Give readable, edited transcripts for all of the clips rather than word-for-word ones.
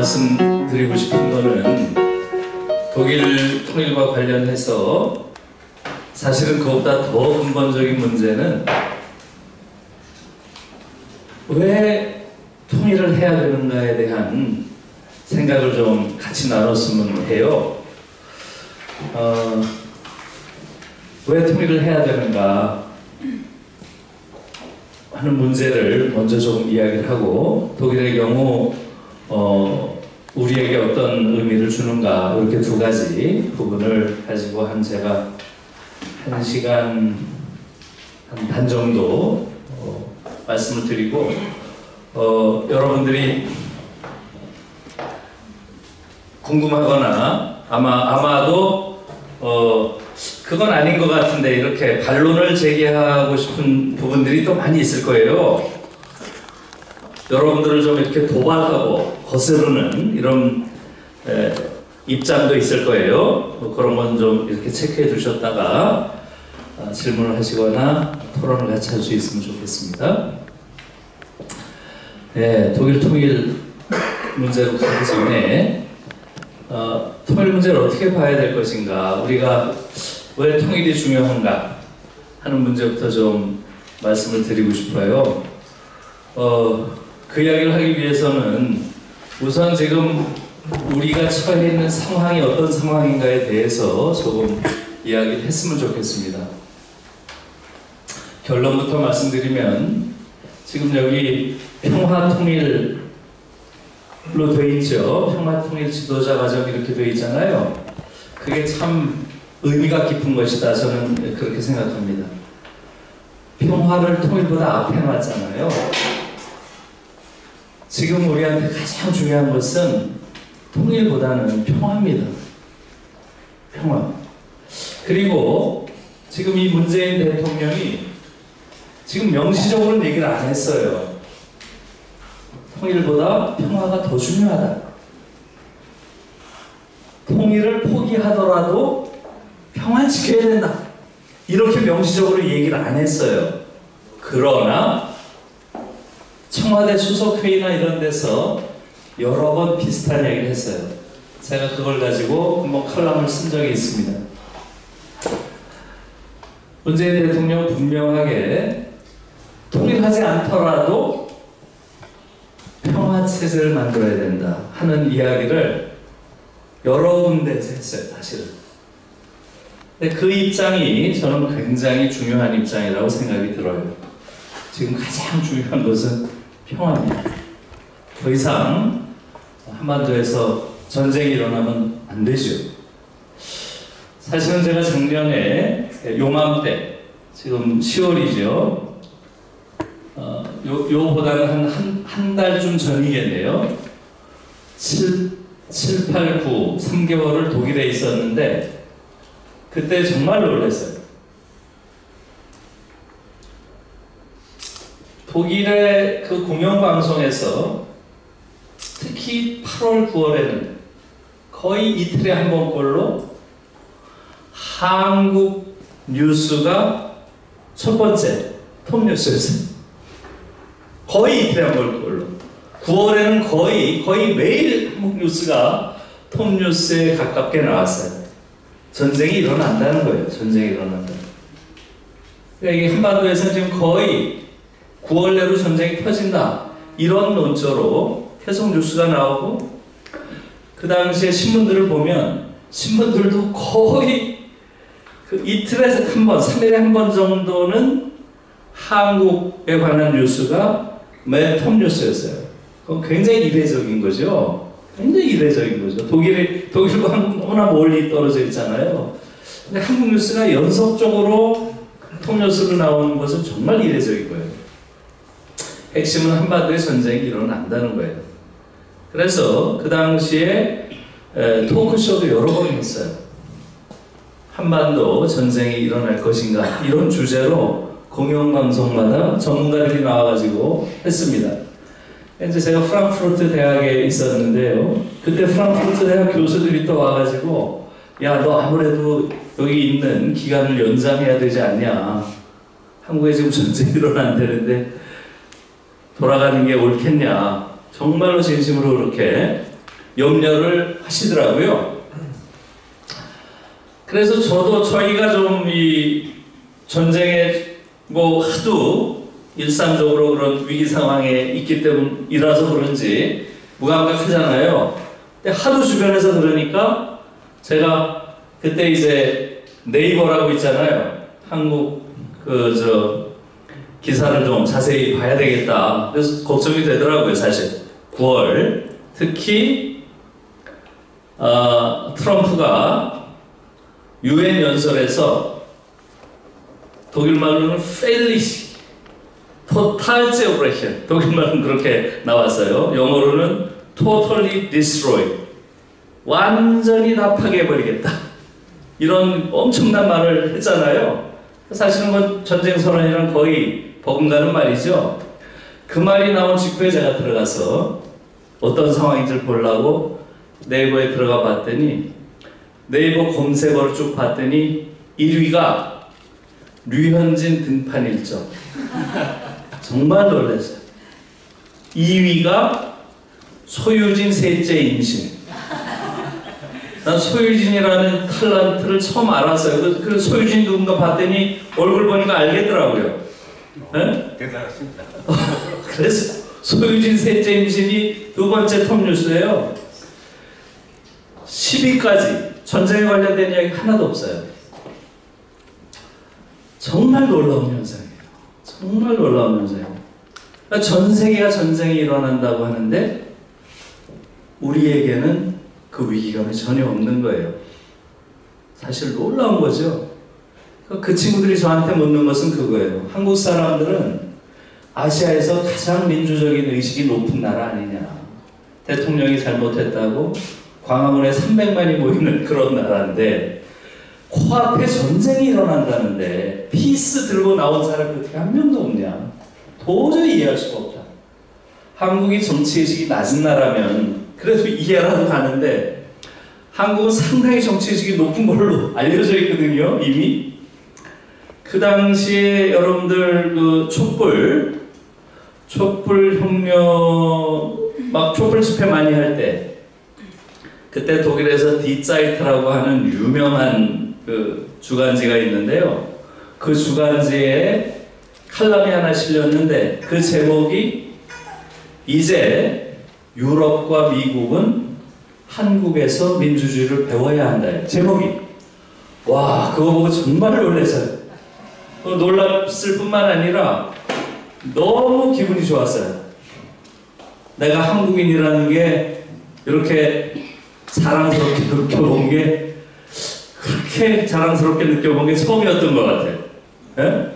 말씀드리고 싶은 거는 독일 통일과 관련해서 사실은 그것보다 더 근본적인 문제는 왜 통일을 해야 되는가에 대한 생각을 좀 같이 나눴으면 해요. 왜 통일을 해야 되는가 하는 문제를 먼저 좀 이야기를 하고, 독일의 경우 우리에게 어떤 의미를 주는가, 이렇게 두 가지 부분을 가지고 제가 1시간 한 반 정도 말씀을 드리고, 여러분들이 궁금하거나 아마도 그건 아닌 것 같은데 이렇게 반론을 제기하고 싶은 부분들이 또 많이 있을 거예요. 여러분들을 좀 이렇게 도박하고 거스르는 이런 입장도 있을 거예요. 그런 건 좀 이렇게 체크해 두셨다가 질문을 하시거나 토론을 같이 할 수 있으면 좋겠습니다. 네, 독일 통일 문제로 가기 전에 통일 문제를 어떻게 봐야 될 것인가, 우리가 왜 통일이 중요한가 하는 문제부터 좀 말씀을 드리고 싶어요. 그 이야기를 하기 위해서는 우선 지금 우리가 처해 있는 상황이 어떤 상황인가에 대해서 조금 이야기를 했으면 좋겠습니다. 결론부터 말씀드리면, 지금 여기 평화통일로 되어 있죠. 평화통일 지도자 과정 이렇게 되어 있잖아요. 그게 참 의미가 깊은 것이다, 저는 그렇게 생각합니다. 평화를 통일보다 앞에 놨잖아요. 지금 우리한테 가장 중요한 것은 통일보다는 평화입니다. 평화. 그리고 지금 이 문재인 대통령이 지금 명시적으로는 얘기를 안 했어요. 통일보다 평화가 더 중요하다. 통일을 포기하더라도 평화를 지켜야 된다. 이렇게 명시적으로 얘기를 안 했어요. 그러나 청와대 수석회의나 이런 데서 여러 번 비슷한 얘기를 했어요. 제가 그걸 가지고 한번 칼럼을 쓴 적이 있습니다. 문재인 대통령은 분명하게 통일하지 않더라도 평화체제를 만들어야 된다 하는 이야기를 여러 군데에서 했어요, 사실은. 근데 그 입장이 저는 굉장히 중요한 입장이라고 생각이 들어요. 지금 가장 중요한 것은 평화입니다. 더 이상 한반도에서 전쟁이 일어나면 안 되죠. 사실은 제가 작년에 요맘때, 지금 10월이죠. 요보다는 한 달쯤 전이겠네요. 7, 8, 9, 3개월을 독일에 있었는데 그때 정말 놀랐어요. 독일의 그 공영방송에서 특히 8월, 9월에는 거의 이틀에 한 번꼴로 한국 뉴스가 첫 번째 톱뉴스였어요. 거의 이틀에 한 번꼴로. 9월에는 거의 매일 한국 뉴스가 톱뉴스에 가깝게 나왔어요. 전쟁이 일어난다는 거예요. 전쟁이 일어난다. 그러니까 이게 한반도에서 지금 거의 9월 내로 전쟁이 터진다, 이런 논조로 계속 뉴스가 나오고, 그 당시에 신문들을 보면 신문들도 거의 그 이틀에 한 번, 3일에 한 번 정도는 한국에 관한 뉴스가 매 톱뉴스였어요. 그건 굉장히 이례적인 거죠. 굉장히 이례적인 거죠. 독일과 너무나 멀리 떨어져 있잖아요. 근데 한국 뉴스가 연속적으로 톱뉴스로 나오는 것은 정말 이례적인 거예요. 핵심은 한반도에 전쟁이 일어난다는 거예요. 그래서 그 당시에 토크쇼도 여러 번 했어요. 한반도 전쟁이 일어날 것인가, 이런 주제로 공영방송마다 전문가들이 나와가지고 했습니다. 이제 제가 프랑크푸르트 대학에 있었는데요. 그때 프랑크푸르트 대학 교수들이 또 와가지고, 야, 너 아무래도 여기 있는 기간을 연장해야 되지 않냐. 한국에 지금 전쟁이 일어난다는데 돌아가는 게 옳겠냐. 정말로 진심으로 그렇게 염려를 하시더라고요. 그래서 저희가 좀 이 전쟁에 뭐 하도 일상적으로 그런 위기 상황에 있기 때문이라서 그런지 무감각하잖아요. 근데 하도 주변에서 그러니까 제가 그때 이제 네이버라고 있잖아요. 한국 기사를 좀 자세히 봐야 되겠다. 그래서 걱정이 되더라고요, 사실. 9월 특히 트럼프가 유엔 연설에서 독일 말로는 페일리시 토탈 제브레션, 독일 말은 그렇게 나왔어요. 영어로는 totally destroy, 완전히 다 파괴해버리겠다, 이런 엄청난 말을 했잖아요. 사실은 뭐 전쟁 선언이랑 거의 버금가는 말이죠. 그 말이 나온 직후에 제가 들어가서 어떤 상황인지를 보려고 네이버에 들어가 봤더니, 네이버 검색어를 쭉 봤더니 1위가 류현진 등판 일정. 정말 놀랐어요. 2위가 소유진 셋째 임신. 난 소유진이라는 탤런트를 처음 알았어요. 그 소유진 누군가 봤더니 얼굴 보니까 알겠더라고요. 네? 대단하십니다. 그래서 소유진 셋째 임신이 두 번째 톱뉴스예요. 10위까지 전쟁에 관련된 이야기 하나도 없어요. 정말 놀라운 현상이에요. 정말 놀라운 현상이에요. 그러니까 전 세계가 전쟁이 일어난다고 하는데 우리에게는 그 위기감이 전혀 없는 거예요. 사실 놀라운 거죠. 그 친구들이 저한테 묻는 것은 그거예요. 한국 사람들은 아시아에서 가장 민주적인 의식이 높은 나라 아니냐. 대통령이 잘못했다고 광화문에 300만이 모이는 그런 나라인데 코앞에 전쟁이 일어난다는데 피스 들고 나온 사람이 어떻게 한 명도 없냐. 도저히 이해할 수가 없다. 한국이 정치의식이 낮은 나라면 그래도 이해라도 가는데 한국은 상당히 정치의식이 높은 걸로 알려져 있거든요. 이미. 그 당시에 여러분들 그 촛불 혁명 막 촛불 집회 많이 할 때 그때 독일에서 디자이트라고 하는 유명한 그 주간지가 있는데요. 그 주간지에 칼럼이 하나 실렸는데 그 제목이 이제 유럽과 미국은 한국에서 민주주의를 배워야 한다. 제목이. 와, 그거 보고 정말 놀랐어요. 놀랐을 뿐만 아니라 너무 기분이 좋았어요. 내가 한국인이라는 게 이렇게 자랑스럽게 느껴본 게 그렇게 자랑스럽게 느껴본 게 처음이었던 것 같아요. 예?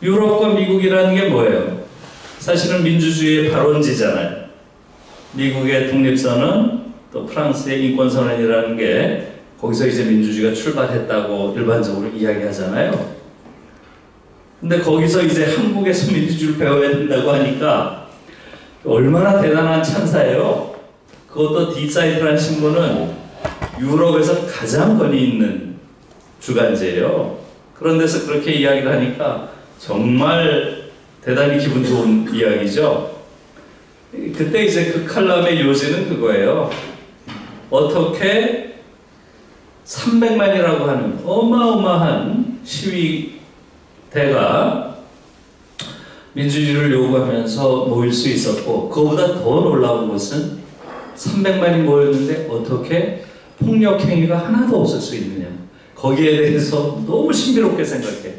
유럽과 미국이라는 게 뭐예요? 사실은 민주주의의 발원지잖아요. 미국의 독립선언, 또 프랑스의 인권선언이라는 게 거기서 이제 민주주의가 출발했다고 일반적으로 이야기하잖아요. 근데 거기서 이제 한국에서 민주주의를 배워야 된다고 하니까 얼마나 대단한 찬사예요. 그것도 디사이트라는 신문은 유럽에서 가장 권위 있는 주간지예요. 그런 데서 그렇게 이야기를 하니까 정말 대단히 기분 좋은 이야기죠. 그때 이제 그 칼럼의 요지는 그거예요. 어떻게 300만이라고 하는 어마어마한 시위대가 민주주의를 요구하면서 모일 수 있었고, 그거보다 더 놀라운 것은 300만이 모였는데 어떻게 폭력 행위가 하나도 없을 수 있느냐. 거기에 대해서 너무 신비롭게 생각해.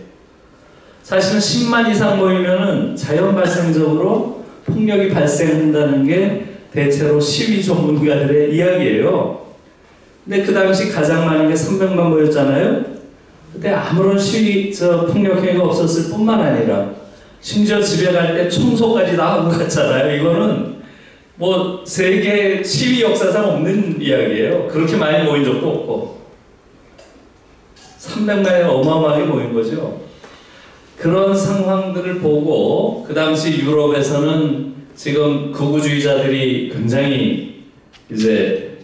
사실은 10만 이상 모이면은 자연 발생적으로 폭력이 발생한다는 게 대체로 시위 전문가들의 이야기예요. 근데 그 당시 가장 많은 게 300만 모였잖아요. 그때 아무런 폭력 행위가 없었을 뿐만 아니라 심지어 집에 갈 때 청소까지 다 하고 갔잖아요. 이거는 뭐 세계 시위 역사상 없는 이야기예요. 그렇게 많이 모인 적도 없고 300만이 어마어마하게 모인 거죠. 그런 상황들을 보고 그 당시 유럽에서는 지금 극우주의자들이 굉장히 이제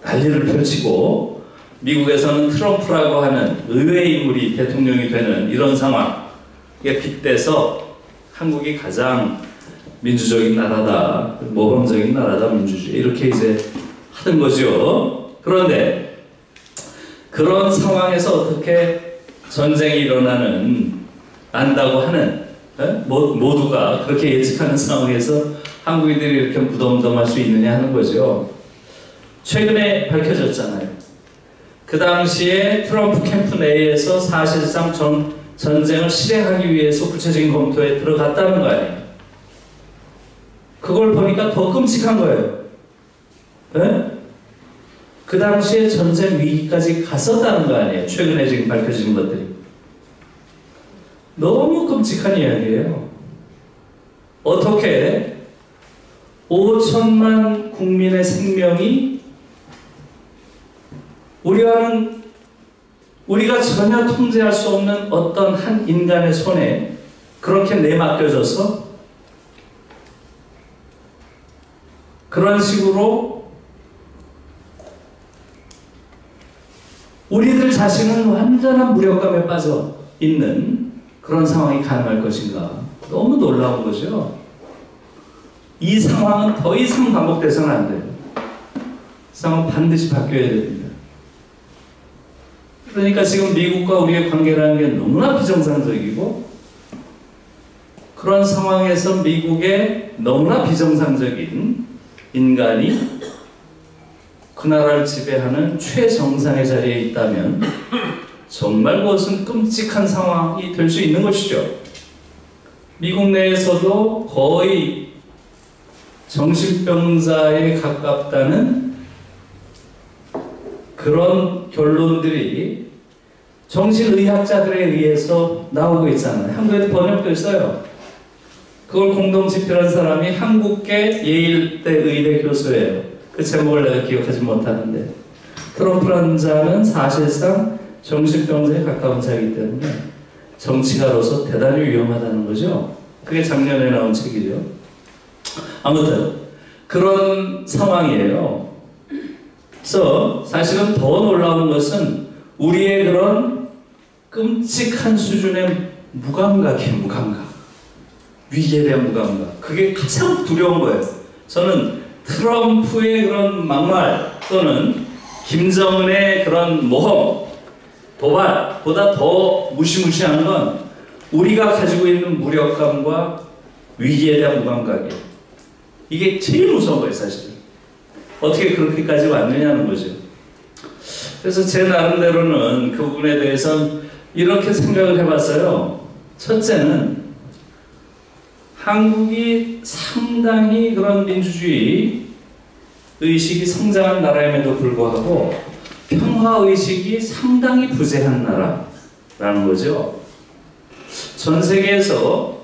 난리를 펼치고, 미국에서는 트럼프라고 하는 의외의 인물이 대통령이 되는 이런 상황에 빗대서 한국이 가장 민주적인 나라다, 모범적인 나라다, 민주주의 이렇게 이제 하던 거죠. 그런데 그런 상황에서 어떻게 전쟁이 난다고 하는 모두가 그렇게 예측하는 상황에서 한국인들이 이렇게 무덤덤할 수 있느냐 하는 거죠. 최근에 밝혀졌잖아요. 그 당시에 트럼프 캠프 내에서 사실상 전쟁을 실행하기 위해서 구체적인 검토에 들어갔다는 거 아니에요. 그걸 보니까 더 끔찍한 거예요. 네? 그 당시에 전쟁 위기까지 갔었다는 거 아니에요. 최근에 지금 밝혀진 것들이. 너무 끔찍한 이야기예요. 어떻게 5천만 국민의 생명이 우리가 전혀 통제할 수 없는 어떤 한 인간의 손에 그렇게 내맡겨져서 그런 식으로 우리들 자신은 완전한 무력감에 빠져 있는 그런 상황이 가능할 것인가. 너무 놀라운 거죠. 이 상황은 더 이상 반복돼서는 안 돼요. 이 상황은 반드시 바뀌어야 됩니다. 그러니까 지금 미국과 우리의 관계라는 게 너무나 비정상적이고, 그런 상황에서 미국의 너무나 비정상적인 인간이 그 나라를 지배하는 최정상의 자리에 있다면 정말 그것은 끔찍한 상황이 될 수 있는 것이죠. 미국 내에서도 거의 정신병자에 가깝다는 그런 결론들이 정신의학자들에 의해서 나오고 있잖아요. 한국에도 번역도 있어요. 그걸 공동집필한 사람이 한국계 예일대 의대 교수예요. 그 제목을 내가 기억하지 못하는데, 트럼프라는 자는 사실상 정신병자에 가까운 자이기 때문에 정치가로서 대단히 위험하다는 거죠. 그게 작년에 나온 책이죠. 아무튼 그런 상황이에요. 그래서 사실은 더 놀라운 것은 우리의 그런 끔찍한 수준의 무감각이에요. 무감각. 위기에 대한 무감각. 그게 가장 두려운 거예요. 저는 트럼프의 그런 막말 또는 김정은의 그런 모험, 도발보다 더 무시무시한 건 우리가 가지고 있는 무력감과 위기에 대한 무감각이에요. 이게 제일 무서운 거예요, 사실. 어떻게 그렇게까지 왔느냐는 거죠. 그래서 제 나름대로는 그 부분에 대해서는 이렇게 생각을 해봤어요. 첫째는 한국이 상당히 그런 민주주의 의식이 성장한 나라임에도 불구하고 평화의식이 상당히 부재한 나라라는 거죠. 전 세계에서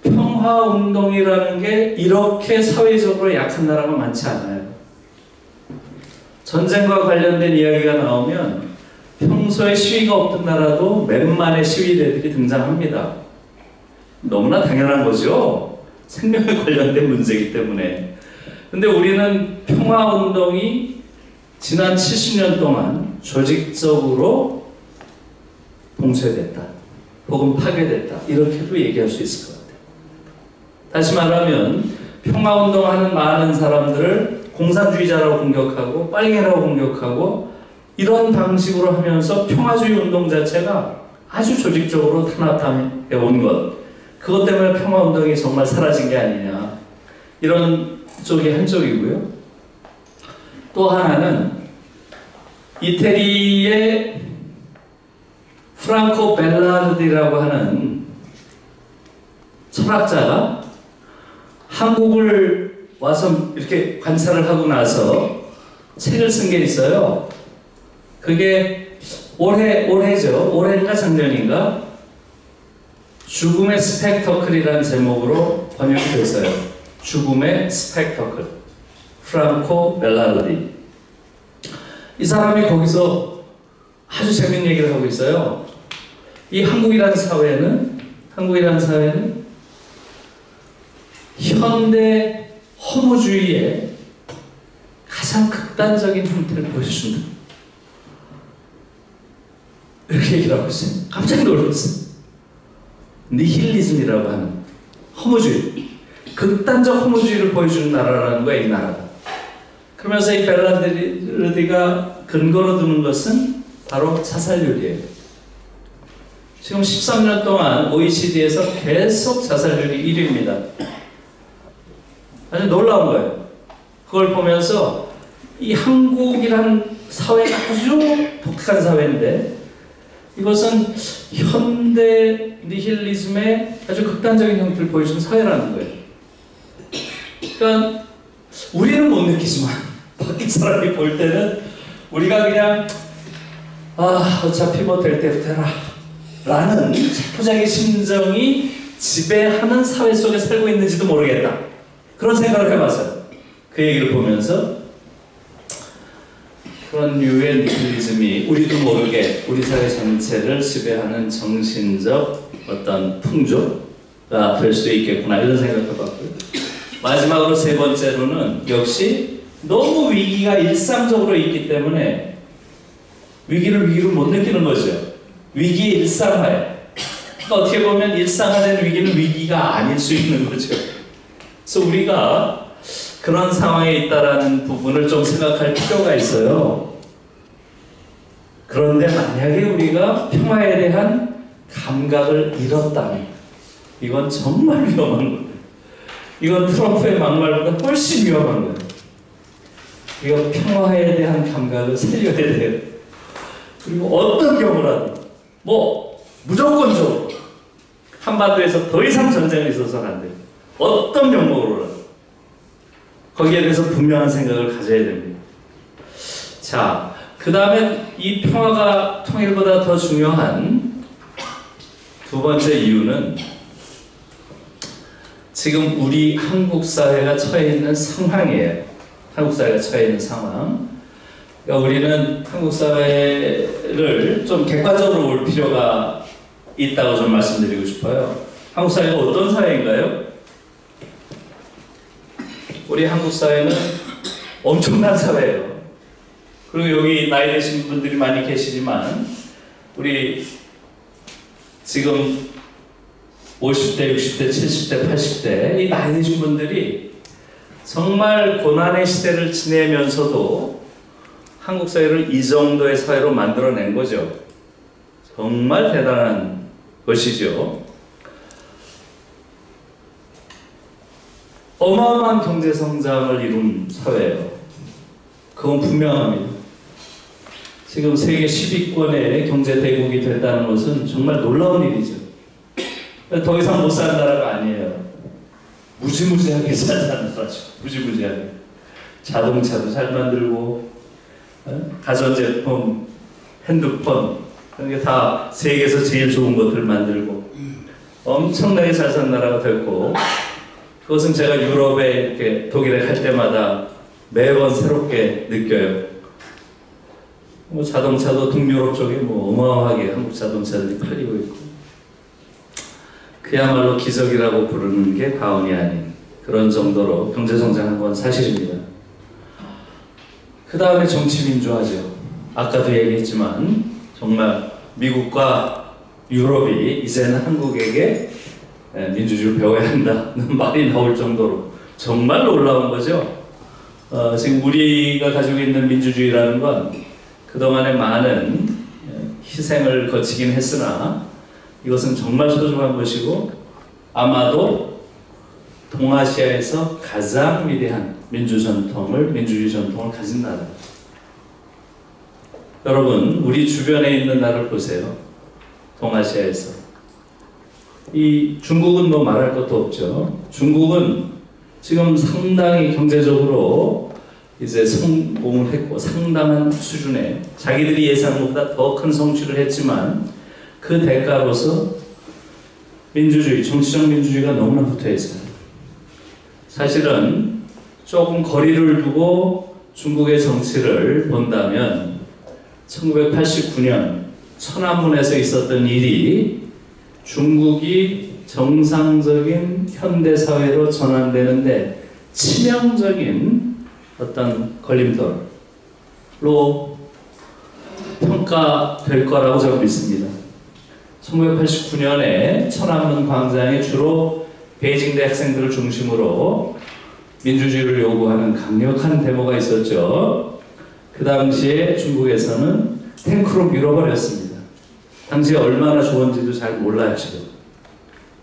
평화운동이라는 게 이렇게 사회적으로 약한 나라가 많지 않아요. 전쟁과 관련된 이야기가 나오면 평소에 시위가 없던 나라도 몇만의 시위대들이 등장합니다. 너무나 당연한 거죠. 생명에 관련된 문제이기 때문에. 근데 우리는 평화운동이 지난 70년 동안 조직적으로 봉쇄됐다, 혹은 파괴됐다, 이렇게도 얘기할 수 있을 것 같아요. 다시 말하면 평화운동하는 많은 사람들을 공산주의자라고 공격하고 빨갱이라고 공격하고 이런 방식으로 하면서 평화주의 운동 자체가 아주 조직적으로 탄압해 온 것, 그것 때문에 평화운동이 정말 사라진 게 아니냐, 이런 쪽이 한쪽이고요. 또 하나는 이태리의 프랑코 벨라르디라고 하는 철학자가 한국을 와서 이렇게 관찰을 하고 나서 책을 쓴 게 있어요. 그게 올해죠. 올해인가 작년인가? 죽음의 스펙터클이라는 제목으로 번역이 됐어요. 죽음의 스펙터클. 프랑코 벨라르디. 이 사람이 거기서 아주 재밌는 얘기를 하고 있어요. 이 한국이라는 사회는 현대 허무주의의 가장 극단적인 형태를 보여준다. 이렇게 얘기를 하고 있어요. 깜짝 놀랐어요. 니힐리즘이라고 하는 허무주의. 극단적 허무주의를 보여주는 나라라는 거야, 이 나라가. 그러면서 이 벨라르디가 근거로 두는 것은 바로 자살률이에요. 지금 13년 동안 OECD에서 계속 자살률이 1위입니다. 아주 놀라운 거예요. 그걸 보면서 이 한국이란 사회가 아주 독특한 사회인데 이것은 현대 니힐리즘의 아주 극단적인 형태를 보여주는 사회라는 거예요. 그러니까 우리는 못 느끼지만 밖에 사람이 볼 때는 우리가 그냥 어차피 뭐 될 대로 되라 라는 자포자기 심정이 지배하는 사회 속에 살고 있는지도 모르겠다. 그런 생각을 해봤어요. 그 얘기를 보면서 그런 류의 니힐리즘이 우리도 모르게 우리 사회 전체를 지배하는 정신적 어떤 풍조가 될 수 있겠구나 이런 생각을 해봤고요. 마지막으로 세 번째로는 역시 너무 위기가 일상적으로 있기 때문에 위기를 못 느끼는 거죠. 위기의 일상화에. 그러니까 어떻게 보면 일상화된 위기는 위기가 아닐 수 있는 거죠. 그래서 우리가 그런 상황에 있다라는 부분을 좀 생각할 필요가 있어요. 그런데 만약에 우리가 평화에 대한 감각을 잃었다면 이건 정말 위험한 거예요. 이건 트럼프의 막말보다 훨씬 위험한 거예요. 이거 평화에 대한 감각을 살려야 돼요. 그리고 어떤 경우라도 무조건적으로 한반도에서 더 이상 전쟁이 있어서는 안 돼요. 어떤 명목으로라도 거기에 대해서 분명한 생각을 가져야 됩니다. 자, 그 다음에 이 평화가 통일보다 더 중요한 두 번째 이유는 지금 우리 한국 사회가 처해 있는 상황이에요. 한국 사회가 처해 있는 상황. 그러니까 우리는 한국 사회를 좀 객관적으로 볼 필요가 있다고 좀 말씀드리고 싶어요. 한국 사회가 어떤 사회인가요? 우리 한국 사회는 엄청난 사회예요. 그리고 여기 나이 드신 분들이 많이 계시지만 우리 지금 50대, 60대, 70대, 80대 이 나이 드신 분들이 정말 고난의 시대를 지내면서도 한국 사회를 이 정도의 사회로 만들어낸 거죠. 정말 대단한 것이죠. 어마어마한 경제 성장을 이룬 사회예요. 그건 분명합니다. 지금 세계 10위권의 경제 대국이 됐다는 것은 정말 놀라운 일이죠. 더 이상 못 사는 나라가 아니에요. 무지무지하게 잘 사는 나라죠. 무지무지하게. 자동차도 잘 만들고 가전제품, 핸드폰 그런 게 다 세계에서 제일 좋은 것들을 만들고 엄청나게 잘 사는 나라가 됐고 그것은 제가 유럽에 이렇게 독일에 갈 때마다 매번 새롭게 느껴요. 자동차도 동유럽 쪽에 어마어마하게 한국 자동차들이 팔리고 있고 그야말로 기적이라고 부르는 게 과언이 아닌 그런 정도로 경제성장한 건 사실입니다. 그 다음에 정치민주화죠. 아까도 얘기했지만 정말 미국과 유럽이 이제는 한국에게 민주주의를 배워야 한다는 말이 나올 정도로 정말 놀라운 거죠. 지금 우리가 가지고 있는 민주주의라는 건 그동안에 많은 희생을 거치긴 했으나 이것은 정말 소중한 것이고 아마도 동아시아에서 가장 위대한 민주주의 전통을 가진 나라. 여러분, 우리 주변에 있는 나라를 보세요. 동아시아에서. 이 중국은 말할 것도 없죠. 중국은 지금 상당히 경제적으로 이제 성공을 했고 상당한 수준의 자기들이 예상한 것보다 더 큰 성취를 했지만 그 대가로서 민주주의, 정치적 민주주의가 너무나 붙어 있어요. 사실은 조금 거리를 두고 중국의 정치를 본다면 1989년 천안문에서 있었던 일이 중국이 정상적인 현대사회로 전환되는데 치명적인 어떤 걸림돌로 평가될 거라고 저는 믿습니다. 1989년에 천안문 광장에 주로 베이징 대학생들을 중심으로 민주주의를 요구하는 강력한 데모가 있었죠. 그 당시에 중국에서는 탱크로 밀어버렸습니다. 당시에 얼마나 좋은지도 잘 몰라요 지금.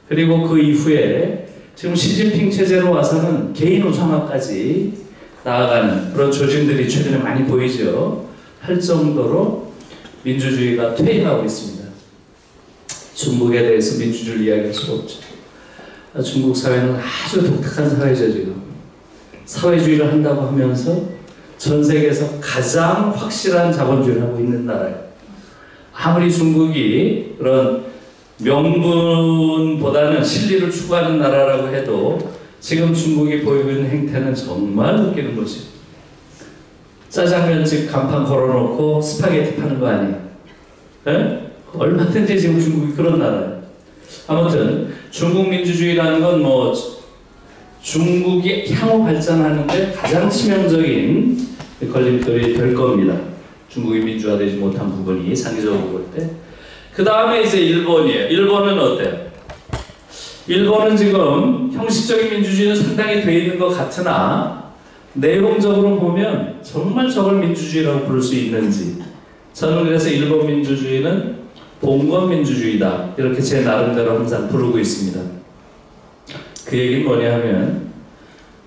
그리고 그 이후에 지금 시진핑 체제로 와서는 개인 우상화까지 나아가는 그런 조짐들이 최근에 많이 보이죠. 할 정도로 민주주의가 퇴행하고 있습니다. 중국에 대해서 민주주의를 이야기할 수가 없죠. 중국 사회는 아주 독특한 사회죠 지금. 사회주의를 한다고 하면서 전 세계에서 가장 확실한 자본주의를 하고 있는 나라예요. 아무리 중국이 그런 명분보다는 실리를 추구하는 나라라고 해도 지금 중국이 보이고 있는 행태는 정말 웃기는 거지. 짜장면집 간판 걸어놓고 스파게티 파는 거 아니에요? 네? 얼마든지 지금 중국이 그런 나라예요. 아무튼 중국 민주주의라는 건 뭐 중국이 향후 발전하는데 가장 치명적인 걸림돌이 될 겁니다. 중국이 민주화되지 못한 부분이 장기적으로 볼 때. 그 다음에 이제 일본이에요. 일본은 어때요? 일본은 지금 형식적인 민주주의는 상당히 돼 있는 것 같으나 내용적으로 보면 정말 저걸 민주주의라고 부를 수 있는지, 저는 그래서 일본 민주주의는 봉건 민주주의다 이렇게 제 나름대로 항상 부르고 있습니다. 그 얘기는 뭐냐 하면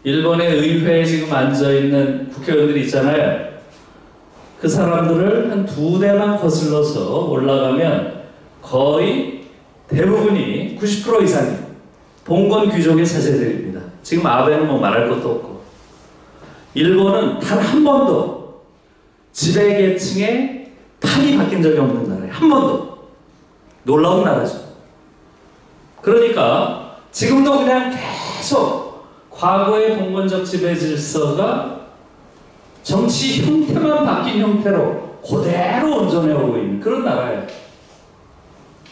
일본의 의회에 지금 앉아있는 국회의원들이 있잖아요. 그 사람들을 한 2대만 거슬러서 올라가면 거의 대부분이 90% 이상이 봉건 귀족의 자제들입니다. 지금 아베는 뭐 말할 것도 없고. 일본은 단 한 번도 지배계층의 판이 바뀐 적이 없는 나라예요. 한 번도. 놀라운 나라죠. 그러니까 지금도 그냥 계속 과거의 봉건적 지배 질서가 정치 형태만 바뀐 형태로 그대로 온전해 오고 있는 그런 나라예요.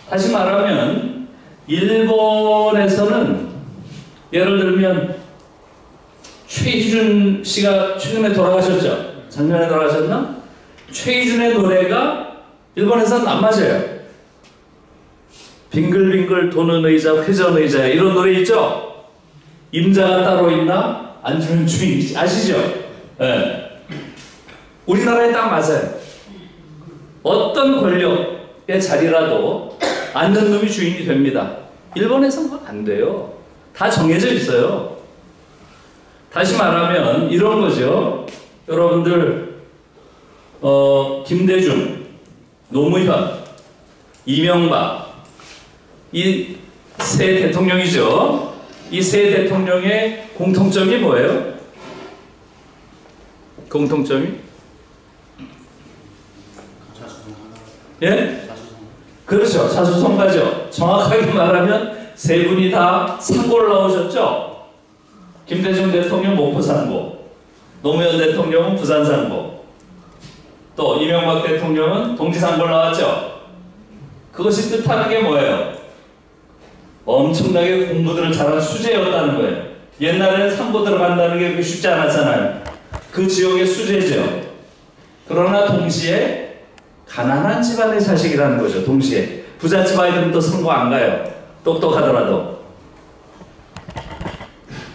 다시 말하면 일본에서는 예를 들면 최희준 씨가 최근에 돌아가셨죠? 작년에 돌아가셨나? 최희준의 노래가 일본에서는 안 맞아요. 빙글빙글 도는 의자, 회전 의자 이런 노래 있죠? 임자가 따로 있나? 안주는 주인이지. 아시죠? 네. 우리나라에 딱 맞아요. 어떤 권력의 자리라도 앉는 놈이 주인이 됩니다. 일본에서는 그건 안 돼요. 다 정해져 있어요. 다시 말하면 이런 거죠. 여러분들 김대중, 노무현, 이명박 이 세 대통령이죠. 이 세 대통령의 공통점이 뭐예요? 공통점이? 예? 그렇죠. 자수성가죠. 정확하게 말하면 세 분이 다 상고를 나오셨죠. 김대중 대통령 목포 상고, 노무현 대통령은 부산 상고, 또 이명박 대통령은 동지 상고를 나왔죠. 그것이 뜻하는 게 뭐예요? 엄청나게 공부들을 잘한 수재였다는 거예요. 옛날에는 상고 들어간다는 게 그렇게 쉽지 않았잖아요. 그 지역의 수재죠. 그러나 동시에 가난한 집안의 자식이라는 거죠. 동시에 부잣집 아이들은 또 상고 안 가요. 똑똑하더라도.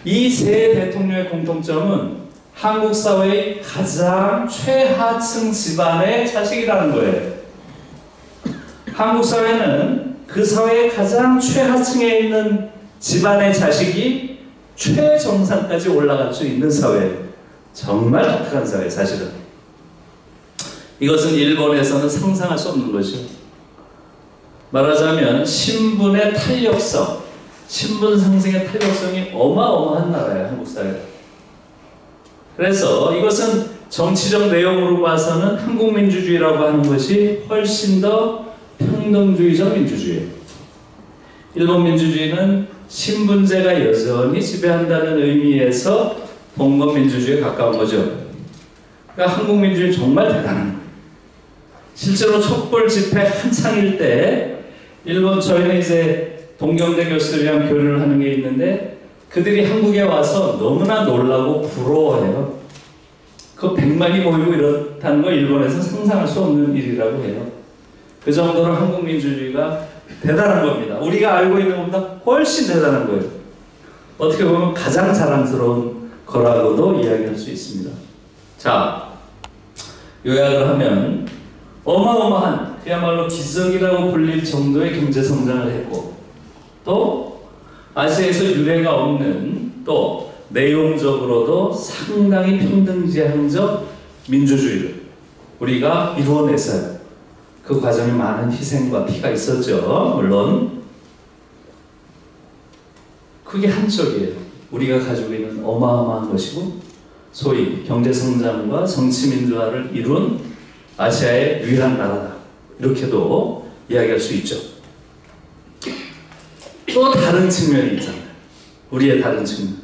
이 세 대통령의 공통점은 한국 사회의 가장 최하층 집안의 자식이라는 거예요. 한국 사회는 그 사회의 가장 최하층에 있는 집안의 자식이 최정상까지 올라갈 수 있는 사회예요. 정말 독특한 사회, 사실은. 이것은 일본에서는 상상할 수 없는 거죠. 말하자면 신분의 탄력성, 신분 상승의 탄력성이 어마어마한 나라예요, 한국 사회가. 그래서 이것은 정치적 내용으로 봐서는 한국민주주의라고 하는 것이 훨씬 더 평등주의적 민주주의예요. 일본 민주주의는 신분제가 여전히 지배한다는 의미에서 봉건민주주의에 가까운 거죠. 그러니까 한국민주주의는 정말 대단한 거예요. 실제로 촛불 집회 한창일 때 일본 저희는 이제 동경대 교수들이랑 교류를 하는 게 있는데 그들이 한국에 와서 너무나 놀라고 부러워해요. 그 100만이 모이고 이렇다는 거 일본에서 상상할 수 없는 일이라고 해요. 그 정도로 한국 민주주의가 대단한 겁니다. 우리가 알고 있는 것보다 훨씬 대단한 거예요. 어떻게 보면 가장 자랑스러운 거라고도 이야기할 수 있습니다. 자, 요약을 하면 어마어마한 그야말로 기적이라고 불릴 정도의 경제 성장을 했고, 또 아시아에서 유례가 없는, 또 내용적으로도 상당히 평등지향적 민주주의를 우리가 이루어냈어요. 그 과정에 많은 희생과 피가 있었죠. 물론 그게 한쪽이에요. 우리가 가지고 있는 어마어마한 것이고, 소위 경제성장과 정치민주화를 이룬 아시아의 유일한 나라다, 이렇게도 이야기할 수 있죠. 또 다른 측면이 있잖아요. 우리의 다른 측면.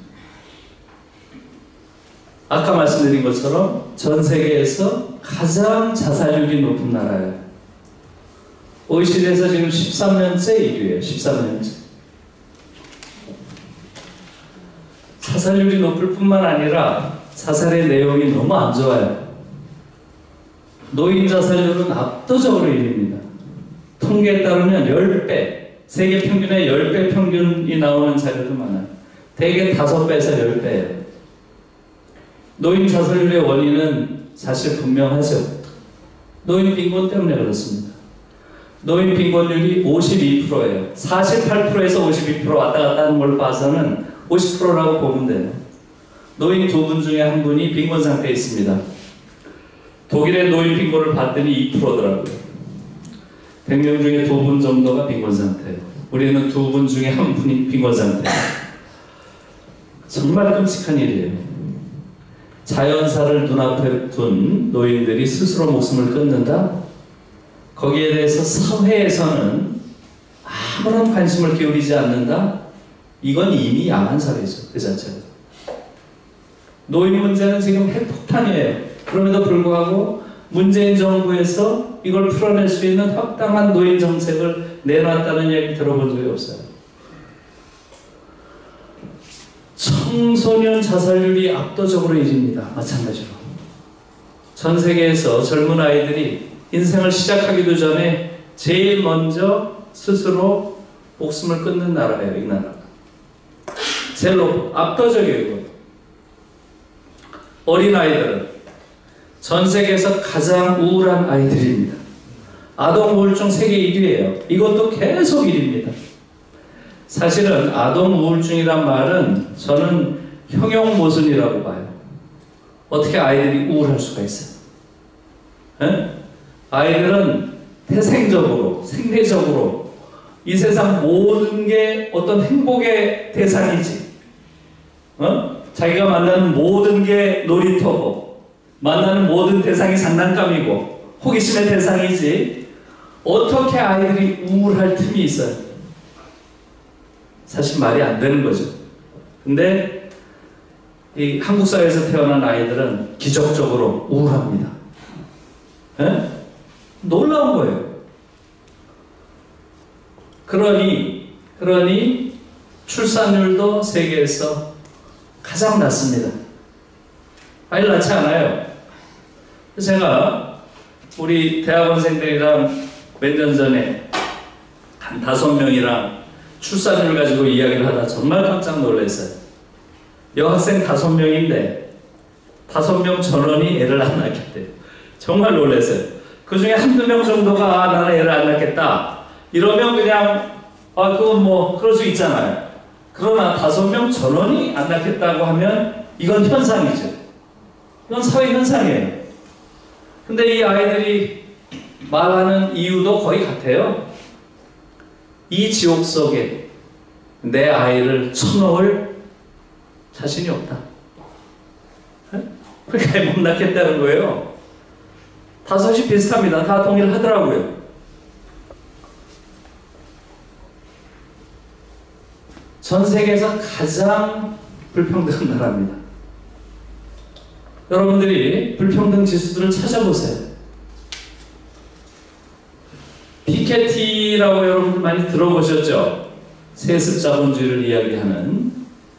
아까 말씀드린 것처럼 전 세계에서 가장 자살률이 높은 나라예요. OECD에서 지금 13년째 1위예요. 13년째. 자살률이 높을 뿐만 아니라 자살의 내용이 너무 안 좋아요. 노인 자살률은 압도적으로 1위입니다. 통계에 따르면 10배, 세계 평균의 10배 평균이 나오는 자료도 많아요. 대개 5배에서 10배예요. 노인 자살률의 원인은 사실 분명하죠. 노인 빈곤 때문에 그렇습니다. 노인 빈곤율이 52%예요. 48%에서 52% 왔다 갔다 하는 걸 봐서는 50%라고 보면 돼요. 노인 2분 중에 1분이 빈곤 상태에 있습니다. 독일의 노인 빈곤을 봤더니 2%더라고요. 100명 중에 2분 정도가 빈곤 상태예요. 우리는 2분 중에 1분이 빈곤 상태예요. 정말 끔찍한 일이에요. 자연사를 눈앞에 둔 노인들이 스스로 목숨을 끊는다? 거기에 대해서 사회에서는 아무런 관심을 기울이지 않는다? 이건 이미 야만 사회죠, 그 자체가. 노인 문제는 지금 핵폭탄이에요. 그럼에도 불구하고 문재인 정부에서 이걸 풀어낼 수 있는 합당한 노인 정책을 내놨다는 얘기 들어본 적이 없어요. 청소년 자살률이 압도적으로 1위입니다. 마찬가지로. 전 세계에서 젊은 아이들이 인생을 시작하기도 전에 제일 먼저 스스로 목숨을 끊는 나라예요, 이 나라가. 제일 압도적이에요. 어린아이들은 전 세계에서 가장 우울한 아이들입니다. 아동 우울증 세계 1위예요. 이것도 계속 1위입니다. 사실은 아동 우울증이란 말은 저는 형용모순이라고 봐요. 어떻게 아이들이 우울할 수가 있어요? 에? 아이들은 태생적으로, 생리적으로 이 세상 모든 게 어떤 행복의 대상이지. 자기가 만나는 모든 게 놀이터고, 만나는 모든 대상이 장난감이고, 호기심의 대상이지. 어떻게 아이들이 우울할 틈이 있어요? 사실 말이 안 되는 거죠. 근데 이 한국 사회에서 태어난 아이들은 기적적으로 우울합니다. 에? 놀라운 거예요. 그러니 출산율도 세계에서 가장 낮습니다. 아이를 낳지 않아요. 제가 우리 대학원생들이랑 몇 년 전에 한 5명이랑 출산율 가지고 이야기를 하다 정말 깜짝 놀랐어요. 여학생 5명인데 5명 전원이 애를 안 낳겠대요. 정말 놀랐어요. 그 중에 1~2명 정도가 나는 애를 안 낳겠다 이러면 그냥 그건 뭐 그럴 수 있잖아요. 그러나 5명 전원이 안 낳겠다고 하면 이건 현상이죠. 이건 사회 현상이에요. 근데 이 아이들이 말하는 이유도 거의 같아요. 이 지옥 속에 내 아이를 쳐넣을 자신이 없다. 그러니까 못 낳겠다는 거예요. 5이 비슷합니다. 다 동일하더라고요. 전 세계에서 가장 불평등한 나라입니다. 여러분들이 불평등 지수들을 찾아보세요. 피케티라고 여러분들 많이 들어보셨죠? 세습 자본주의를 이야기하는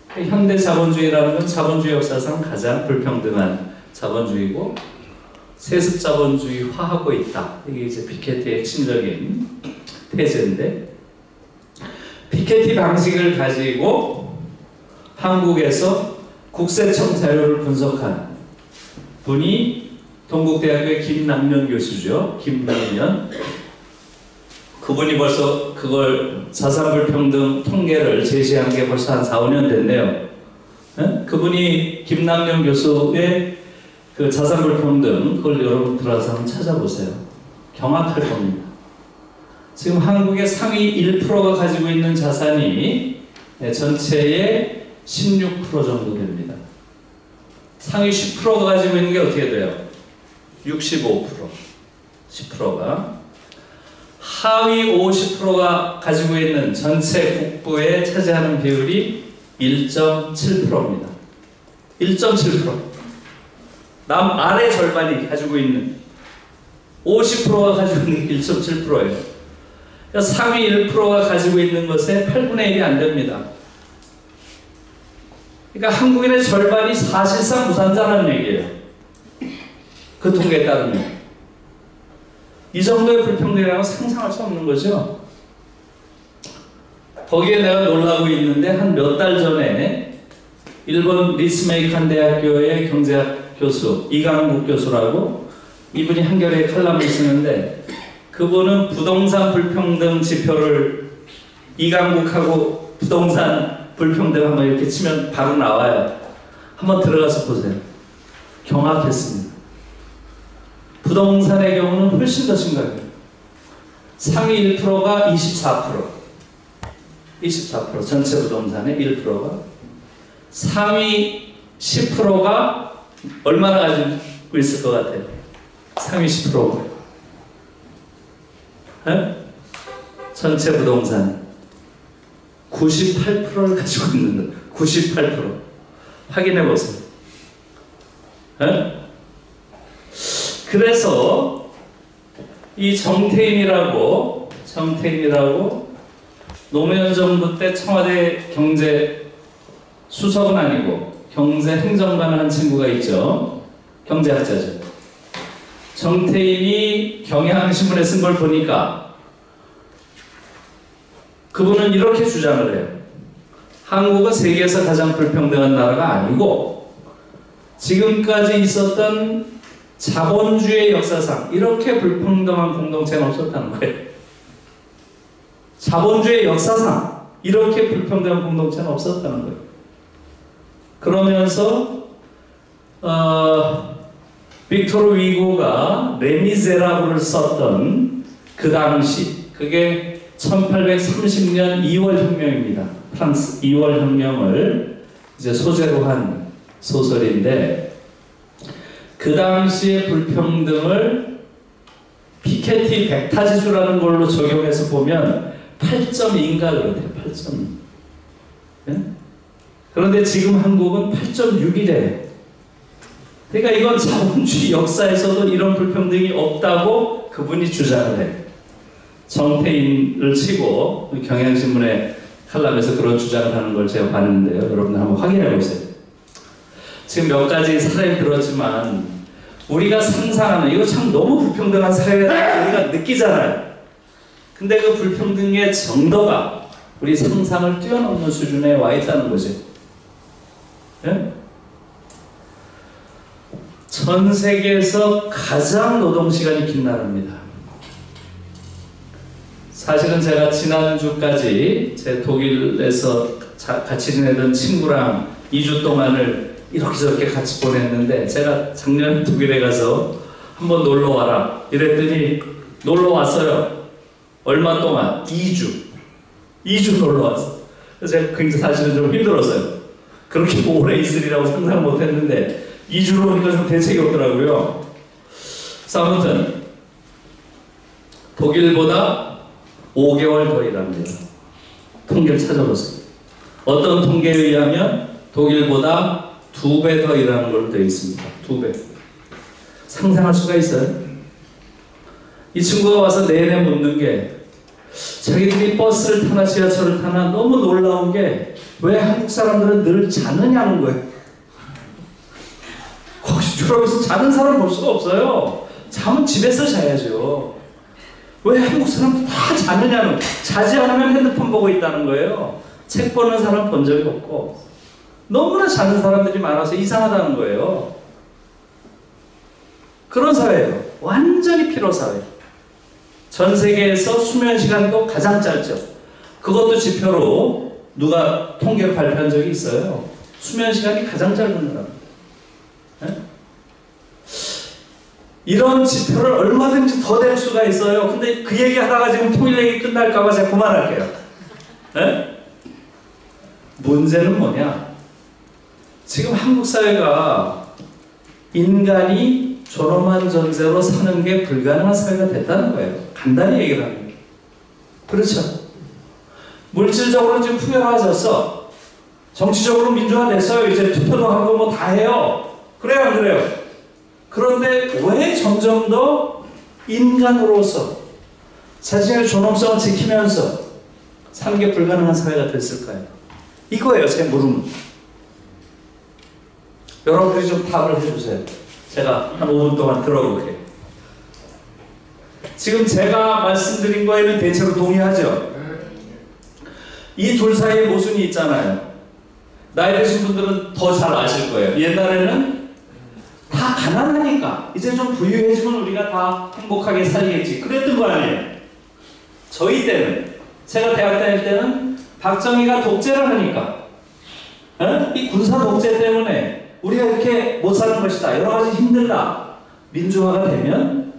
현대 자본주의라는 건 자본주의 역사상 가장 불평등한 자본주의고 세습 자본주의화하고 있다. 이게 이제 피케티의 핵심적인 테즈인데 피케티 방식을 가지고 한국에서 국세청 자료를 분석한 분이 동국대학교의 김남년 교수죠. 김남년. 그분이 벌써 그걸 자산불평등 통계를 제시한 게 벌써 한 4, 5년 됐네요. 네? 그분이 김남년 교수의 그 자산불평등, 그걸 여러분 들어가서 한번 찾아보세요. 경악할 겁니다. 지금 한국의 상위 1%가 가지고 있는 자산이 전체의 16% 정도 됩니다. 상위 10%가 가지고 있는 게 어떻게 돼요? 65%. 10%가. 하위 50%가 가지고 있는 전체 국부에 차지하는 비율이 1.7%입니다. 1.7%. 남 아래 절반이 가지고 있는 50%가 가지고 있는 게 1.7%예요. 그러니까 상위 1%가 가지고 있는 것의 8분의 1이 안 됩니다. 그러니까 한국인의 절반이 사실상 무산자라는 얘기예요. 그 통계에 따르면. 이 정도의 불평등이라고 상상할 수 없는 거죠. 거기에 내가 놀라고 있는데 한 몇 달 전에 일본 리스메이칸 대학교의 경제학 교수 이강국 교수라고 이분이 한겨레에 칼럼을 쓰는데 그분은 부동산 불평등 지표를 이강국하고 부동산 불평등 한번 이렇게 치면 바로 나와요. 한번 들어가서 보세요. 경악했습니다. 부동산의 경우는 훨씬 더 심각해요. 상위 1%가 24%. 24% 전체 부동산의 1%가 상위 10%가 얼마나 가지고 있을 것 같아요? 상위 10%가 전체 부동산 98%를 가지고 있는 98% 확인해 보세요. 그래서 이 정태인이라고 노무현 정부 때 청와대 경제 수석은 아니고 경제 행정관을 한 친구가 있죠. 경제학자죠. 정태인이 경향신문에 쓴 걸 보니까 그분은 이렇게 주장을 해요. 한국은 세계에서 가장 불평등한 나라가 아니고 지금까지 있었던 자본주의 역사상 이렇게 불평등한 공동체는 없었다는 거예요. 자본주의 역사상 이렇게 불평등한 공동체는 없었다는 거예요. 그러면서 빅토르 위고가 레미제라블을 썼던 그 당시 그게 1830년 2월 혁명입니다. 프랑스 2월 혁명을 이제 소재로 한 소설인데 그 당시의 불평등을 피케티 백타지수라는 걸로 적용해서 보면 8.2인가 그렇대요. 8.2. 네? 그런데 지금 한국은 8.6이래요. 그러니까 이건 자본주의 역사에서도 이런 불평등이 없다고 그분이 주장을 해요. 정태인을 치고 경향신문의 칼럼에서 그런 주장을 하는 걸 제가 봤는데요. 여러분들 한번 확인해 보세요. 지금 몇 가지 사례를 들었지만 우리가 상상하는 이거 참 너무 불평등한 사회다 우리가 느끼잖아요. 근데 그 불평등의 정도가 우리 상상을 뛰어넘는 수준에 와 있다는 거죠. 네? 전 세계에서 가장 노동시간이 긴 나라입니다. 사실은 제가 지난주까지 제 독일에서 같이 지내던 친구랑 2주 동안을 이렇게 저렇게 같이 보냈는데 제가 작년에 독일에 가서 한번 놀러 와라 이랬더니 놀러 왔어요. 얼마 동안? 2주 놀러 왔어. 그래서 제가 굉장히 사실은 좀 힘들었어요. 그렇게 오래 있으리라고 상상 못 했는데 2주로 오니까 좀 대책이 없더라고요. 그래서 아무튼 독일보다 5개월 더 일합니다. 통계를 찾아보세요. 어떤 통계에 의하면 독일보다 2배 더 일하는 걸로 되어 있습니다. 2배. 상상할 수가 있어요? 이 친구가 와서 내내 묻는 게 자기들이 버스를 타나 지하철을 타나 너무 놀라운 게 왜 한국 사람들은 늘 자느냐는 거예요. 거기 유럽에서 자는 사람 볼 수가 없어요. 잠은 집에서 자야죠. 왜 한국 사람들 다 자느냐는 자지 않으면 핸드폰 보고 있다는 거예요. 책 보는 사람 본 적이 없고 너무나 자는 사람들이 많아서 이상하다는 거예요. 그런 사회예요. 완전히 피로 사회. 전 세계에서 수면 시간도 가장 짧죠. 그것도 지표로 누가 통계를 발표한 적이 있어요. 수면 시간이 가장 짧은 사람. 네? 이런 지표를 얼마든지 더 낼 수가 있어요. 근데 그 얘기 하다가 지금 통일 얘기 끝날까봐 제가 그만할게요. 네? 문제는 뭐냐? 지금 한국 사회가 인간이 존엄한 존재로 사는 게 불가능한 사회가 됐다는 거예요. 간단히 얘기를 하는 게. 그렇죠? 물질적으로 지금 풍요로워졌어. 정치적으로 민주화됐어요. 이제 투표도 하고 뭐 다 해요. 그래요, 안 그래요? 그런데 왜 점점 더 인간으로서 자신의 존엄성을 지키면서 사는 게 불가능한 사회가 됐을까요? 이거예요, 제 물음은. 여러분들이 좀 답을 해주세요. 제가 한 5분 동안 들어볼게요. 지금 제가 말씀드린 거에는 대체로 동의하죠? 이 둘 사이에 모순이 있잖아요. 나이 드신 분들은 더 잘 아실 거예요. 옛날에는 다 가난하니까 이제 좀 부유해지면 우리가 다 행복하게 살겠지. 그랬던 거 아니에요. 저희 때는, 제가 대학 다닐 때는 박정희가 독재를 하니까 이 군사 독재 때문에 우리가 이렇게 못 사는 것이다. 여러 가지 힘들다. 민주화가 되면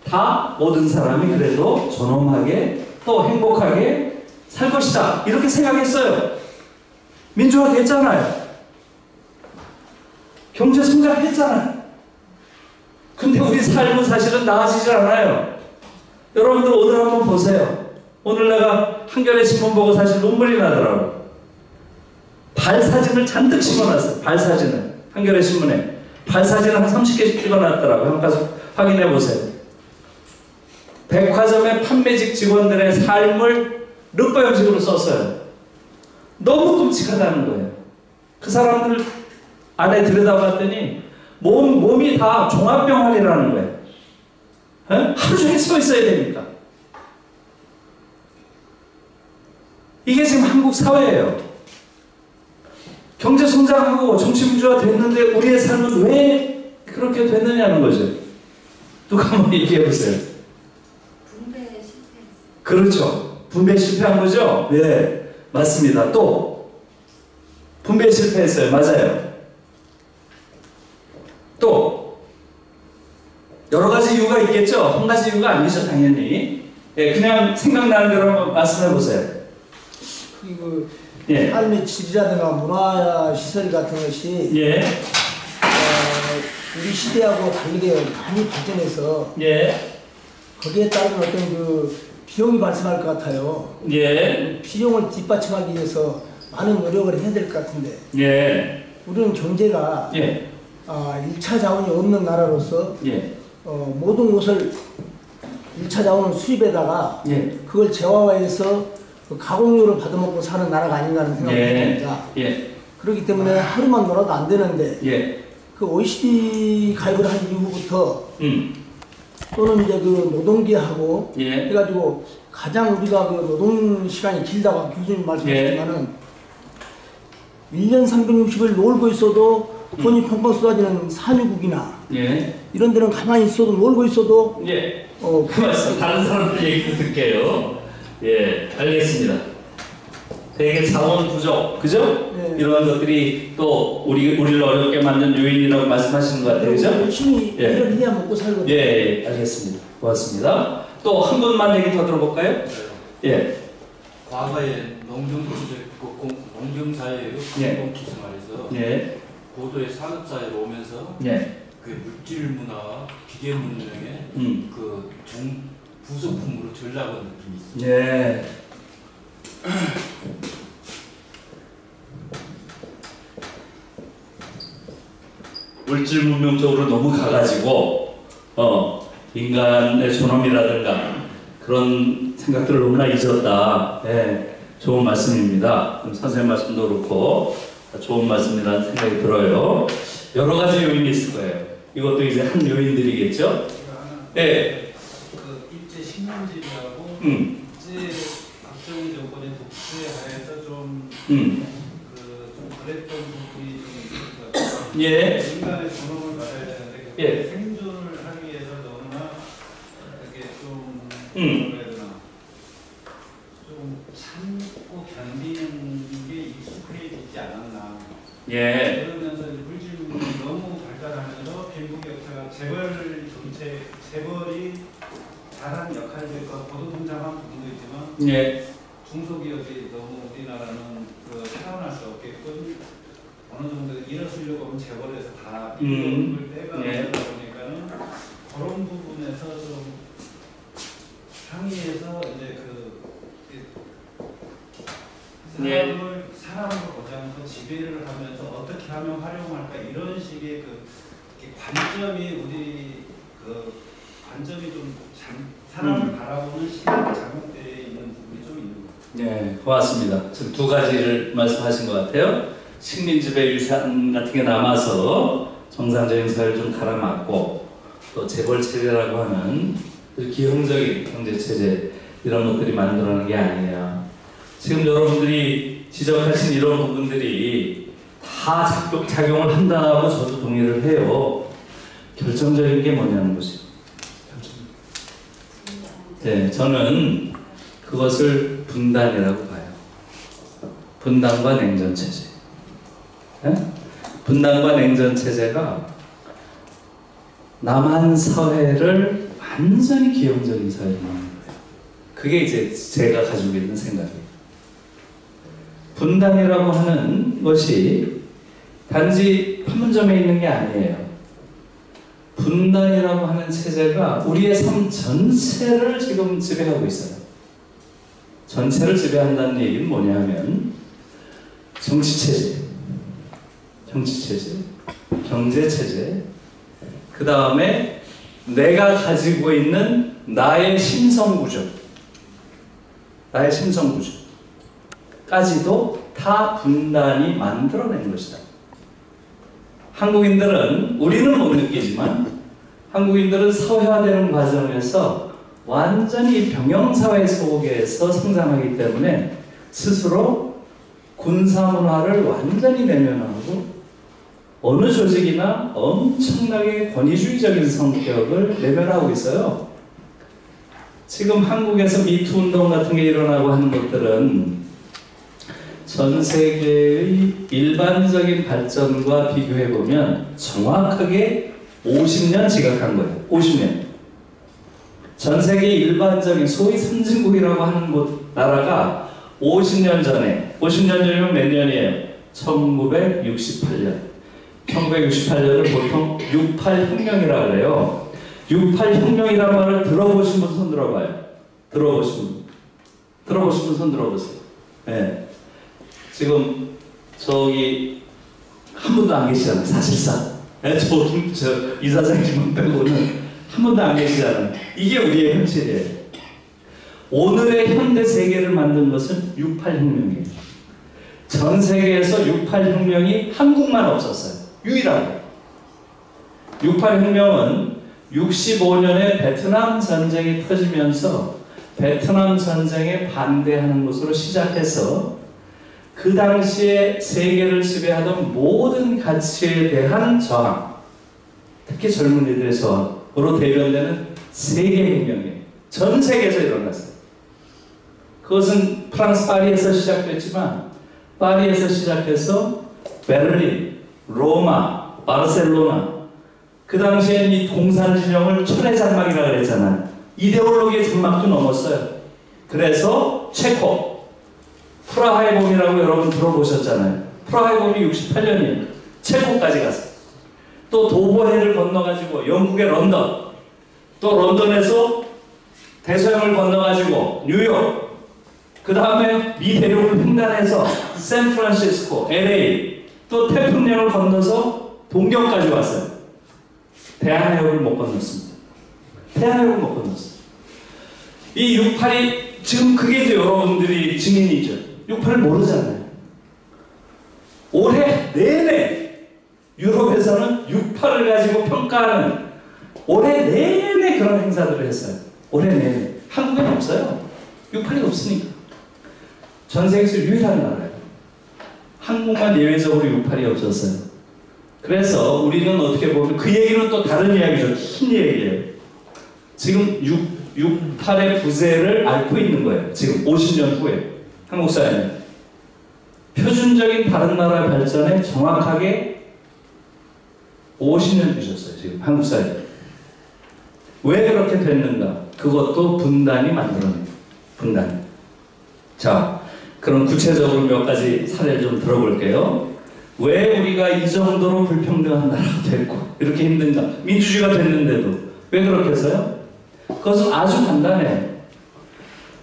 다 모든 사람이 그래도 존엄하게 또 행복하게 살 것이다. 이렇게 생각했어요. 민주화 됐잖아요. 경제 성장했잖아요. 근데 우리 삶은 사실은 나아지질 않아요. 여러분들 오늘 한번 보세요. 오늘 내가 한겨레 신문 보고 사실 눈물이 나더라고요. 발 사진을 잔뜩 심어놨어요. 발 사진을. 한겨레 신문에. 발 사진을 한 30개씩 찍어놨더라고요. 한번 가서 확인해 보세요. 백화점의 판매직 직원들의 삶을 르빠 형식으로 썼어요. 너무 끔찍하다는 거예요. 그 사람들 안에 들여다봤더니 몸이 다 종합병원이라는 거예요. 에? 하루 종일 서 있어야 되니까. 이게 지금 한국 사회예요. 경제 성장하고 정치 민주화 됐는데 우리의 삶은 왜 그렇게 됐느냐는 거죠. 누가 한번 얘기해 보세요. 분배 실패했어요. 그렇죠. 분배 실패한 거죠? 네, 맞습니다. 또 분배 실패했어요. 맞아요. 또 여러 가지 이유가 있겠죠. 한 가지 이유가 아니죠, 당연히. 예, 그냥 생각나는 대로 한번 말씀해 보세요. 그리고 예. 삶의 질이라든가 문화 시설 같은 것이 예. 우리 시대하고 다르게 많이 발전해서 예. 거기에 따른 어떤 그 비용이 발생할 것 같아요. 예. 비용을 뒷받침하기 위해서 많은 노력을 해야 될 것 같은데 예. 우리는 경제가 예. 1차 자원이 없는 나라로서 예. 모든 것을 1차 자원을 수입에다가 예. 그걸 재화화해서 그 가공료를 받아먹고 사는 나라가 아닌가 하는 생각이 듭니다. 예. 그렇기 때문에 하루만 놀아도 안 되는데 예. 그 OECD 가입을 한 이후부터 또는 이제 그 노동계하고 예. 해가지고 가장 우리가 그 노동 시간이 길다고 교수님 말씀하셨지만은 1년 360일 놀고 있어도 돈이 펑펑 쏟아지는 산유국이나 예. 이런 데는 가만히 있어도 놀고 있어도 예. 그 말씀 다른 사람들 얘기도 듣게요. 예, 알겠습니다. 되게 자원 부족, 그죠? 네. 이런 것들이 또 우리를 어렵게 만든 요인이라고 말씀하시는 것 같아요, 그죠? 열심히 예. 일을 해야 먹고 살거든요. 예, 알겠습니다. 고맙습니다. 또 한 분만 얘기 더 들어볼까요? 예. 과거에 농경사회의 예. 공동체 생활에서 예. 고도의 산업사회로 오면서 예. 그 물질 문화와 기계 문명의 그 부속품으로 전락한 느낌이 있습니다. 예. 물질 문명 쪽으로 너무 가가지고 인간의 존엄이라든가 그런 생각들을 너무나 잊었다. 예, 좋은 말씀입니다. 선생님 말씀도 그렇고 좋은 말씀이라는 생각이 들어요. 여러 가지 요인이 있을 거예요. 이것도 이제 한 요인들이겠죠. 예. 그 일제 식민지하고 일제 박정희 정권의 독재 하에서 좀 그랬던 부분이 좀 있을 것 같아요. 예. 인간의 존엄을 받아야 되는데 예. 생존을 하기 위해서 너무나 이렇게 좀 음. 뭐라 해야 되나 좀 참고 견디는 게 익숙해지지 않았나. 예. 그러면서 물질문이 너무 발달하면서 빈부격 차가 재벌이 잘한 역할도 있고 고도분장한 부분도 있지만 예. 중소기업이 너무 우리나라는 그 살아날 수 없게끔 어느 정도 일어서려고 하면 재벌에서 다 비용을 떼가 예. 그러다 보니까는 그런 부분에서 좀 상위에서 이제 사람을 보지 않고 지배를 하면서 어떻게 하면 활용할까 이런 식의 관점이 우리 관점이 좀 사람을 바라보는 시각이 잘못되어 있는 부분이 좀 있는 것 같아요. 네, 고맙습니다. 지금 두 가지를 말씀하신 것 같아요. 식민지배 유산 같은 게 남아서 정상적인 사회를 좀 갈아막고 또 재벌 체제라고 하는 기형적인 경제 체제 이런 것들이 만들어낸 게 아니에요. 지금 여러분들이 지적하신 이런 부분들이 다 작용을 한다고 저도 동의를 해요. 결정적인 게 뭐냐는 것이요. 네, 저는 그것을 분단이라고 봐요. 분단과 냉전 체제. 네? 분단과 냉전 체제가 남한 사회를 완전히 기형적인 사회로 만든 거예요. 그게 이제 제가 가지고 있는 생각이에요. 분단이라고 하는 것이 단지 판문점에 있는 게 아니에요. 분단이라고 하는 체제가 우리의 삶 전체를 지금 지배하고 있어요. 전체를 지배한다는 얘기는 뭐냐 하면 정치체제, 경제체제, 그 다음에 내가 가지고 있는 나의 심성구조, 까지도 다 분단이 만들어낸 것이다. 한국인들은, 우리는 못 느끼지만 한국인들은 사회화되는 과정에서 완전히 병영사회 속에서 성장하기 때문에 스스로 군사문화를 완전히 내면하고 어느 조직이나 엄청나게 권위주의적인 성격을 내면하고 있어요. 지금 한국에서 미투 운동 같은 게 일어나고 하는 것들은 전 세계의 일반적인 발전과 비교해보면 정확하게 50년 지각한 거예요. 50년. 전 세계 일반적인 소위 선진국이라고 하는 나라가 50년 전에, 50년 전이면 몇 년이에요? 1968년. 1968년을 보통 68혁명이라고 그래요. 68혁명이라는 말을 들어보신 분 손 들어봐요. 들어보신 분 손 들어보세요. 네. 지금 저기 한 분도 안 계시잖아요. 사실상. 네, 저 이사장님만 빼고는 한 분도 안 계시잖아요. 이게 우리의 현실이에요. 오늘의 현대 세계를 만든 것은 68혁명이에요. 전 세계에서 68혁명이 한국만 없었어요. 유일하게. 68혁명은 65년에 베트남 전쟁이 터지면서 베트남 전쟁에 반대하는 것으로 시작해서 그 당시에 세계를 지배하던 모든 가치에 대한 저항, 특히 젊은이들의 저항으로 대변되는 세계혁명이에요. 전 세계에서 일어났어요. 그것은 프랑스 파리에서 시작됐지만 파리에서 시작해서 베를린, 로마, 바르셀로나, 그 당시에 이 공산 진영을 철의 장막이라고 그랬잖아요. 이데올로기의 장막도 넘었어요. 그래서 체코, 프라하의 봄이라고 여러분 들어보셨잖아요. 프라하의 봄이 68년이에요. 체코까지 갔어요. 또 도보해를 건너가지고 영국의 런던, 또 런던에서 대서양을 건너가지고 뉴욕, 그 다음에 미 대륙을 횡단해서 샌프란시스코, LA, 또 태평양을 건너서 동경까지 왔어요. 대한해협을 못 건넜습니다. 대한해협을 못 건넜어요. 이 68이 지금 그게 이제 여러분들이 증인이죠. 68을 모르잖아요. 올해 내내 유럽에서는 68을 가지고 평가하는 올해 내내 그런 행사들을 했어요. 올해 내내. 한국에는 없어요. 68이 없으니까. 전 세계에서 유일한 나라예요. 한국만 예외적으로 6.8이 없었어요. 그래서 우리는 어떻게 보면 그 얘기는 또 다른 이야기죠. 긴 얘기예요. 지금 6.8의 부재를 앓고 있는 거예요. 지금 50년 후에 한국 사회는 표준적인 다른 나라의 발전에 정확하게 50년 뒤셨어요. 지금 한국 사회. 왜 그렇게 됐는가? 그것도 분단이 만들어낸 분단. 자, 그럼 구체적으로 몇 가지 사례를 좀 들어볼게요. 왜 우리가 이 정도로 불평등한 나라가 됐고 이렇게 힘든가? 민주주의가 됐는데도 왜 그렇게 해서요? 그것은 아주 간단해요.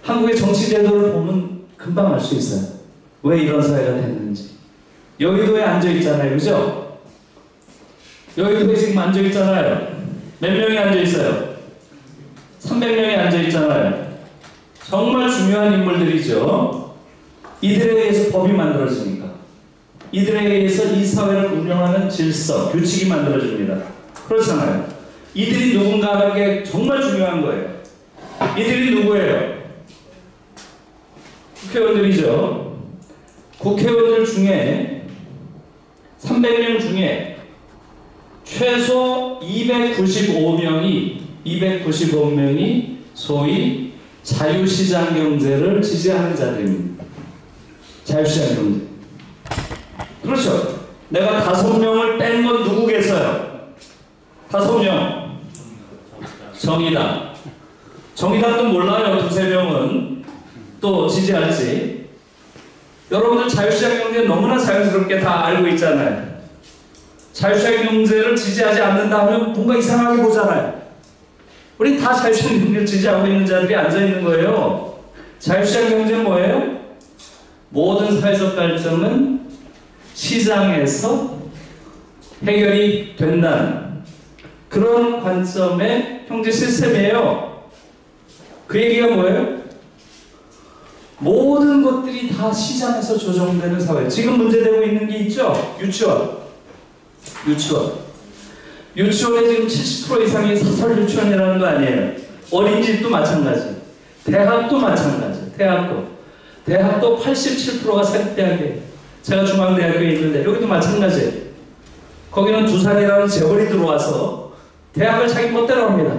한국의 정치 제도를 보면 금방 알 수 있어요. 왜 이런 사회가 됐는지. 여의도에 앉아있잖아요. 그죠? 여의도에 지금 앉아있잖아요. 몇 명이 앉아있어요? 300명이 앉아있잖아요. 정말 중요한 인물들이죠. 이들에 의해서 법이 만들어지니까. 이들에 의해서 이 사회를 운영하는 질서, 규칙이 만들어집니다. 그렇잖아요. 이들이 누군가 하는 게 정말 중요한 거예요. 이들이 누구예요? 국회의원들이죠. 국회의원들 중에 300명 중에 최소 295명이 소위 자유시장 경제를 지지하는 자들입니다. 자유시장 경제. 그렇죠. 내가 5명을 뺀 건 누구겠어요? 5명. 정의당. 정의당도 몰라요. 2~3명은 또 지지할지. 여러분들 자유시장 경제 너무나 자연스럽게 다 알고 있잖아요. 자유시장 경제를 지지하지 않는다 하면 뭔가 이상하게 보잖아요. 우리 다 자유시장 경제를 지지하고 있는 자들이 앉아있는 거예요. 자유시장 경제는 뭐예요? 모든 사회적 갈등은 시장에서 해결이 된다는 그런 관점의 경제 시스템이에요. 그 얘기가 뭐예요? 모든 것들이 다 시장에서 조정되는 사회. 지금 문제되고 있는 게 있죠? 유치원. 유치원의 지금 70% 이상이 사설 유치원이라는 거 아니에요. 어린이집도 마찬가지. 대학도 마찬가지. 대학도 87%가 사립대학이에요. 제가 중앙대학교에 있는데 여기도 마찬가지예요. 거기는 두산이라는 재벌이 들어와서 대학을 자기 멋대로 합니다.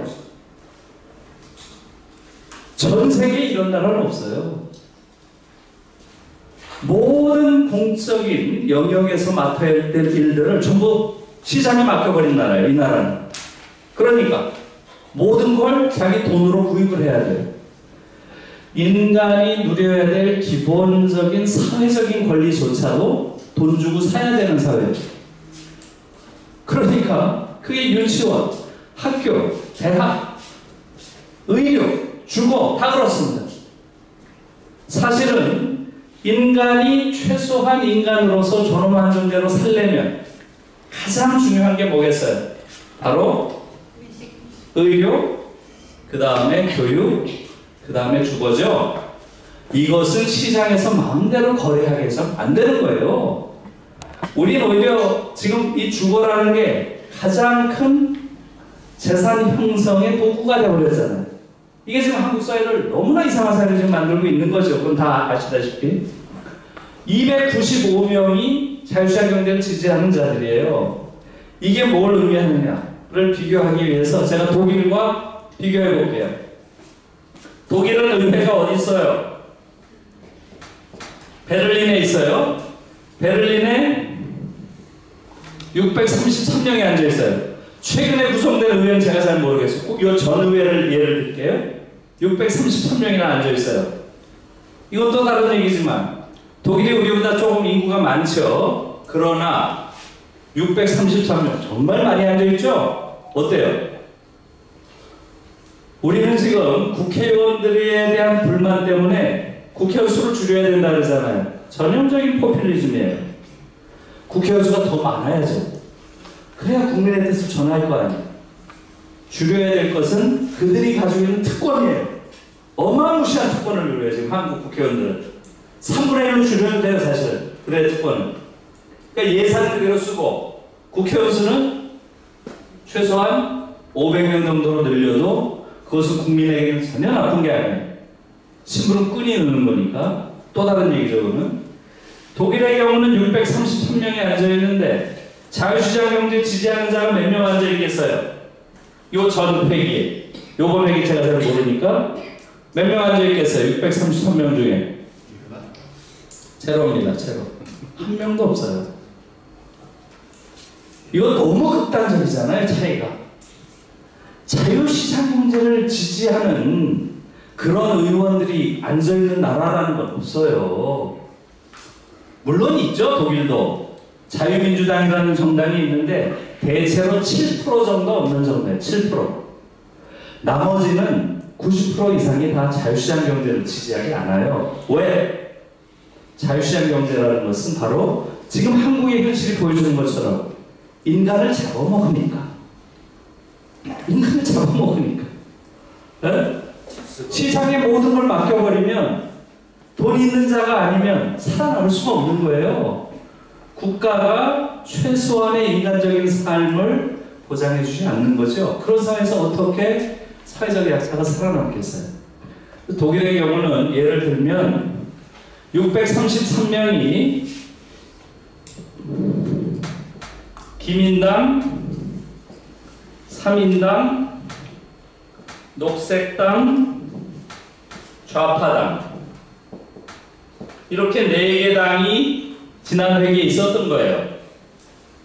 전 세계에 이런 나라는 없어요. 모든 공적인 영역에서 맡아야 될 일들을 전부 시장에 맡겨버린 나라예요. 이 나라는. 그러니까 모든 걸 자기 돈으로 구입을 해야 돼요. 인간이 누려야 될 기본적인 사회적인 권리조차도 돈 주고 사야 되는 사회예요. 그러니까 그게 유치원, 학교, 대학, 의료, 주거 다 그렇습니다. 사실은 인간이 최소한 인간으로서 존엄한 존재로 살려면 가장 중요한 게 뭐겠어요? 바로 의료, 그 다음에 교육, 그 다음에 주거죠. 이것은 시장에서 마음대로 거래하게 해서 안 되는 거예요. 우리는 오히려 지금 이 주거라는 게 가장 큰 재산 형성의 도구가 되어버렸잖아요. 이게 지금 한국 사회를 너무나 이상한 사회를 지금 만들고 있는 거죠. 그건 다 아시다시피 295명이 자유시장 경제를 지지하는 자들이에요. 이게 뭘 의미하느냐를 비교하기 위해서 제가 독일과 비교해 볼게요. 독일은 의회가 어디 있어요? 베를린에 있어요. 베를린에 633명이 앉아 있어요. 최근에 구성된 의회는 제가 잘 모르겠어요. 꼭 이 전 의회를 예를 들게요. 633명이나 앉아 있어요. 이것도 다른 얘기지만 독일이 우리보다 조금 인구가 많죠. 그러나 633명 정말 많이 앉아 있죠? 어때요? 우리는 지금 국회의원들에 대한 불만 때문에 국회의원 수를 줄여야 된다 그러잖아요. 전형적인 포퓰리즘이에요. 국회의원 수가 더 많아야죠. 그래야 국민의 뜻을 전할 거 아니에요. 줄여야 될 것은 그들이 가지고 있는 특권이에요. 어마무시한 특권을 누려요. 지금 한국 국회의원들은 3분의 1로 줄여도 돼요. 사실은 그들의 특권은. 그러니까 예산을 그대로 쓰고 국회의원 수는 최소한 500명 정도로 늘려도 그것은 국민에게는 전혀 나쁜 게 아니에요. 심부름 끈이 느는 거니까. 또 다른 얘기죠. 그러면 독일의 경우는 633명이 앉아있는데 자유시장 경제 지지하는 자가 몇 명 앉아있겠어요? 요 전 회기에. 요번 회기 제가 잘 모르니까 몇 명 앉아있겠어요? 633명 중에. 제로입니다. 제로. 한 명도 없어요. 이거 너무 극단적이잖아요. 차이가. 자유시장 경제를 지지하는 그런 의원들이 앉아있는 나라라는 건 없어요. 물론 있죠. 독일도 자유민주당이라는 정당이 있는데 대체로 7% 정도 없는 정도예요. 7%. 나머지는 90% 이상이 다 자유시장 경제를 지지하지 않아요. 왜? 자유시장 경제라는 것은 바로 지금 한국의 현실이 보여주는 것처럼 인간을 잡아먹으니까. 인간을 잡아먹으니까. 네? 시장에 모든 걸 맡겨버리면 돈 있는 자가 아니면 살아남을 수가 없는 거예요. 국가가 최소한의 인간적인 삶을 보장해주지 않는 거죠. 그런 상황에서 어떻게 사회적 약자가 살아남겠어요? 독일의 경우는 예를 들면 633명이 기민당, 3인당, 녹색당, 좌파당 이렇게 4개 당이 지난 회기에 있었던 거예요.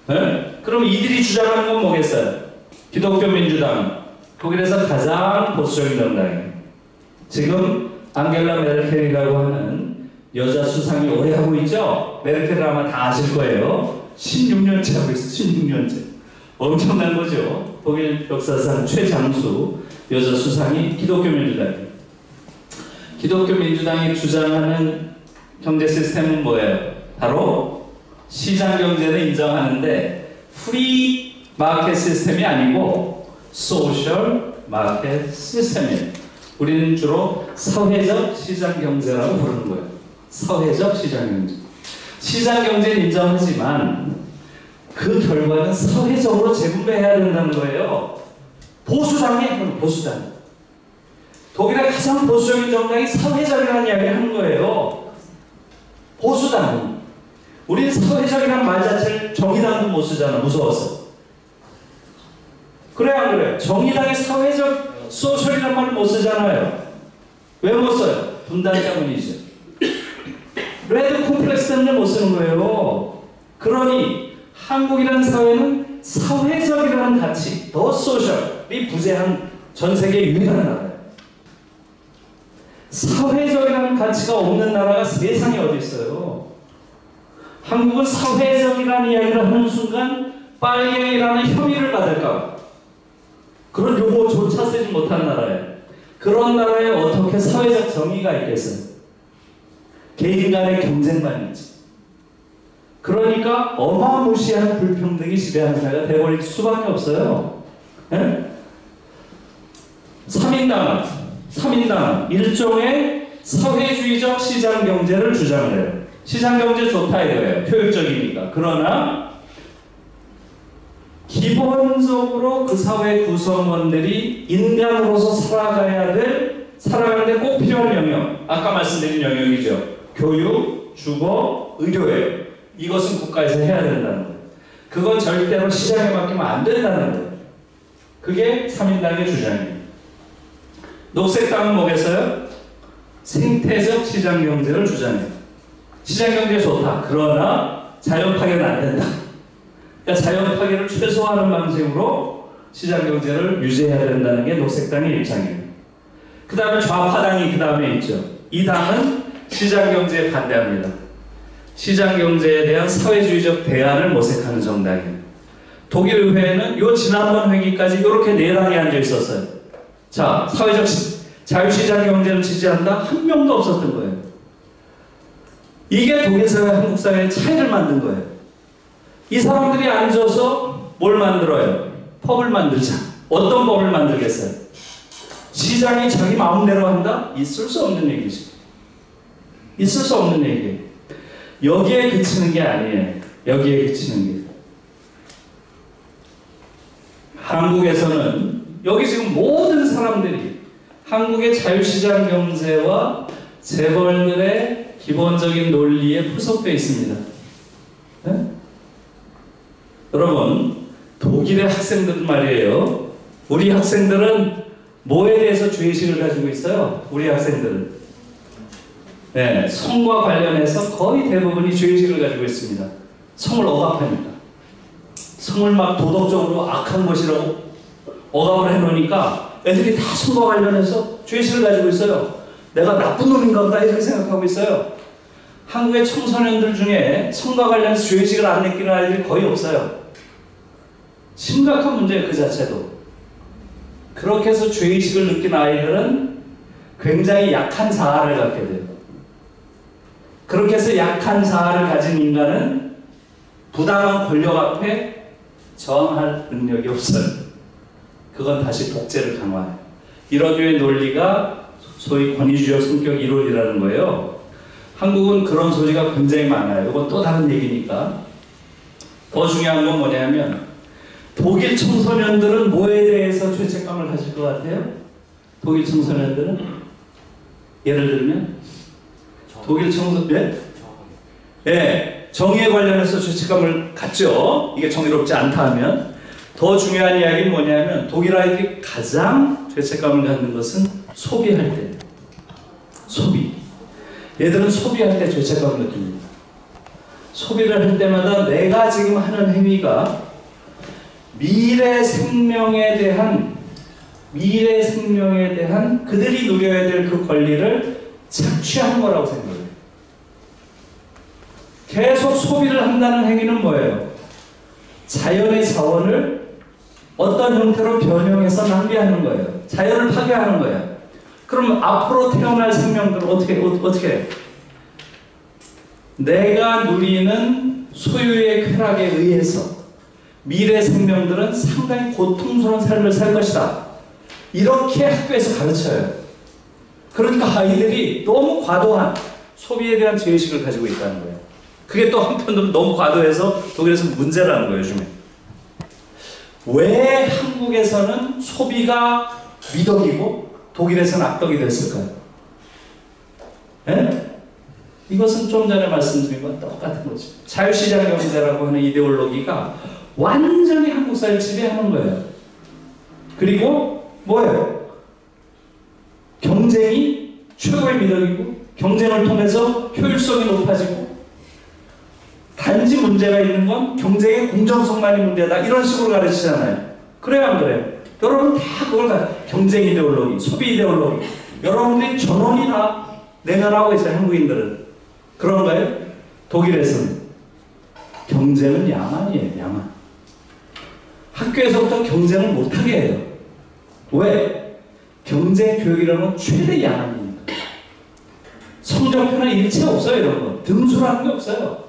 네? 그럼 이들이 주장하는 건 뭐겠어요? 기독교 민주당, 독일에서 가장 보수적인 정당이에요. 지금 앙겔라 메르켈이라고 하는 여자 수상이 오래 하고 있죠? 메르켈을 아마 다 아실 거예요. 16년째 하고 있어요. 16년째. 엄청난 거죠. 독일 역사상 최장수 여자 수상이 기독교 민주당이에요. 기독교 민주당이 주장하는 경제 시스템은 뭐예요? 바로 시장 경제는 인정하는데 프리 마켓 시스템이 아니고 소셜 마켓 시스템이에요. 우리는 주로 사회적 시장 경제라고 부르는 거예요. 사회적 시장 경제. 시장 경제는 인정하지만 그 결과는 사회적으로 재분배해야 된다는 거예요. 보수당이 보수당. 독일의 가장 보수적인 정당이 사회적이라는 이야기를 하는 거예요. 보수당. 우리는 사회적이라는 말 자체를 정의당도 못 쓰잖아. 무서워서. 그래 안 그래요? 정의당이 사회적 소셜이라는 말을 못 쓰잖아요. 왜 못 써요? 분단 때문이죠. 레드 콤플렉스 때문에 못 쓰는 거예요. 그러니 한국이라는 사회는 사회적이라는 가치, 더 소셜이 부재한 전 세계 유일한 나라예요. 사회적이라는 가치가 없는 나라가 세상에 어디 있어요? 한국은 사회적이라는 이야기를 하는 순간 빨갱이라는 혐의를 받을까? 그런 용어조차 쓰지 못한 나라예요. 그런 나라에 어떻게 사회적 정의가 있겠어요? 개인 간의 경쟁만 있지. 그러니까 어마무시한 불평등이 지배하는 사회가 되어버릴 수밖에 없어요. 네? 3인당은 일종의 사회주의적 시장 경제를 주장해요. 시장 경제 좋다 이거예요. 효율적이니까. 그러나 기본적으로 그 사회 구성원들이 인간으로서 살아가는데 꼭 필요한 영역. 아까 말씀드린 영역이죠. 교육, 주거, 의료예요. 이것은 국가에서 해야 된다는 거예요. 그건 절대로 시장에 맡기면 안 된다는 거예요. 그게 3인당의 주장이에요. 녹색당은 뭐겠어요? 생태적 시장경제를 주장해요. 시장경제 좋다. 그러나 자연파괴는 안 된다. 그러니까 자연파괴를 최소화하는 방식으로 시장경제를 유지해야 된다는 게 녹색당의 입장이에요. 그 다음에 좌파당이 그 다음에 있죠. 이 당은 시장경제에 반대합니다. 시장경제에 대한 사회주의적 대안을 모색하는 정당이에요. 독일 의회에는 요 지난번 회기까지 이렇게 4당이 앉아 있었어요. 자, 사회적 자유시장 경제를 지지한다? 한 명도 없었던 거예요. 이게 독일 사회, 한국 사회의 차이를 만든 거예요. 이 사람들이 앉아서 뭘 만들어요? 법을 만들자. 어떤 법을 만들겠어요? 시장이 자기 마음대로 한다? 있을 수 없는 얘기지. 있을 수 없는 얘기예요. 여기에 그치는 게 아니에요. 여기에 그치는 게. 한국에서는 여기 지금 모든 사람들이 한국의 자유시장 경제와 재벌들의 기본적인 논리에 포섭되어 있습니다. 네? 여러분, 독일의 학생들은 말이에요. 우리 학생들은 뭐에 대해서 죄의식을 가지고 있어요? 우리 학생들은. 네, 성과 관련해서 거의 대부분이 죄의식을 가지고 있습니다. 성을 억압하니까. 성을 막 도덕적으로 악한 것이라고 억압을 해놓으니까 애들이 다 성과 관련해서 죄의식을 가지고 있어요. 내가 나쁜 놈인가 보다 이렇게 생각하고 있어요. 한국의 청소년들 중에 성과 관련해서 죄의식을 안 느끼는 아이들이 거의 없어요. 심각한 문제예요, 그 자체도. 그렇게 해서 죄의식을 느낀 아이들은 굉장히 약한 자아를 갖게 돼요. 그렇게 해서 약한 자아를 가진 인간은 부당한 권력 앞에 저항할 능력이 없어요. 그건 다시 독재를 강화해요. 이런 류의 논리가 소위 권위주의 성격 이론이라는 거예요. 한국은 그런 소리가 굉장히 많아요. 이건 또 다른 얘기니까. 더 중요한 건 뭐냐면 독일 청소년들은 뭐에 대해서 죄책감을 가질 것 같아요? 독일 청소년들은? 예를 들면 독일 청소년? 네, 정의에 관련해서 죄책감을 갖죠. 이게 정의롭지 않다 하면. 더 중요한 이야기는 뭐냐면 독일 아이들이 가장 죄책감을 갖는 것은 소비할 때. 소비. 얘들은 소비할 때 죄책감을 느낍니다. 소비를 할 때마다 내가 지금 하는 행위가 미래 생명에 대한 그들이 누려야 될 그 권리를 착취한 거라고 생각해요. 계속 소비를 한다는 행위는 뭐예요? 자연의 자원을 어떤 형태로 변형해서 낭비하는 거예요. 자연을 파괴하는 거예요. 그럼 앞으로 태어날 생명들은 어떻게 해요? 내가 누리는 소유의 쾌락에 의해서 미래 생명들은 상당히 고통스러운 삶을 살 것이다. 이렇게 학교에서 가르쳐요. 그러니까 아이들이 너무 과도한 소비에 대한 죄의식을 가지고 있다는 거예요. 그게 또 한편으로는 너무 과도해서 독일에서 문제라는 거예요, 요즘에. 왜 한국에서는 소비가 미덕이고 독일에서는 악덕이 됐을까요? 네? 이것은 좀 전에 말씀드린 건 똑같은 거죠. 자유시장 경제라고 하는 이데올로기가 완전히 한국 사회를 지배하는 거예요. 그리고 뭐예요? 경쟁이 최고의 미덕이고 경쟁을 통해서 효율성이 높아지고 단지 문제가 있는 건 경쟁의 공정성만이 문제다. 이런 식으로 가르치잖아요. 그래요, 안 그래요? 여러분 다 그걸 경쟁 이데올로기, 소비 이데올로기. 여러분들이 전원이 다 내면하고 있어요, 한국인들은. 그런가요? 독일에서는 경쟁은 야만이에요, 야만. 학교에서부터 경쟁을 못하게 해요. 왜? 경쟁 교육이라는 건 최대 야만이니까. 성적표나 일체 없어요, 이런 거. 등수라는 게 없어요.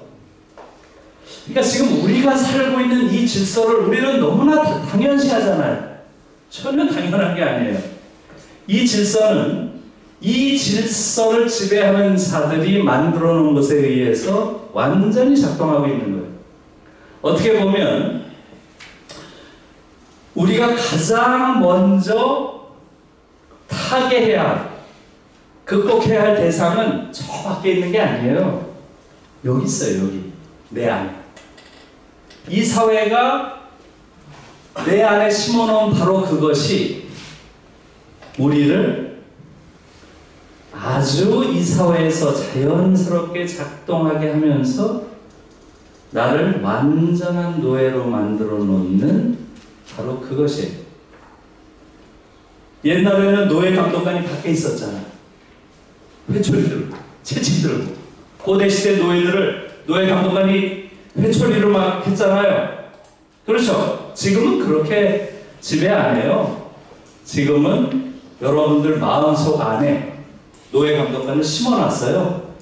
그러니까 지금 우리가 살고 있는 이 질서를 우리는 너무나 당연시 하잖아요. 전혀 당연한 게 아니에요. 이 질서는 이 질서를 지배하는 자들이 만들어 놓은 것에 의해서 완전히 작동하고 있는 거예요. 어떻게 보면 우리가 가장 먼저 타개해야, 극복해야 할 대상은 저 밖에 있는 게 아니에요. 여기 있어요, 여기. 내 안에. 이 사회가 내 안에 심어놓은 바로 그것이 우리를 아주 이 사회에서 자연스럽게 작동하게 하면서 나를 완전한 노예로 만들어 놓는 바로 그것이에요. 옛날에는 노예 감독관이 밖에 있었잖아. 회초리 들고, 채찍 들고. 고대시대 노예들을 노예 감독관이 회초리로 막 했잖아요. 그렇죠? 지금은 그렇게 지배 안 해요. 지금은 여러분들 마음속 안에 노예 감독관을 심어놨어요.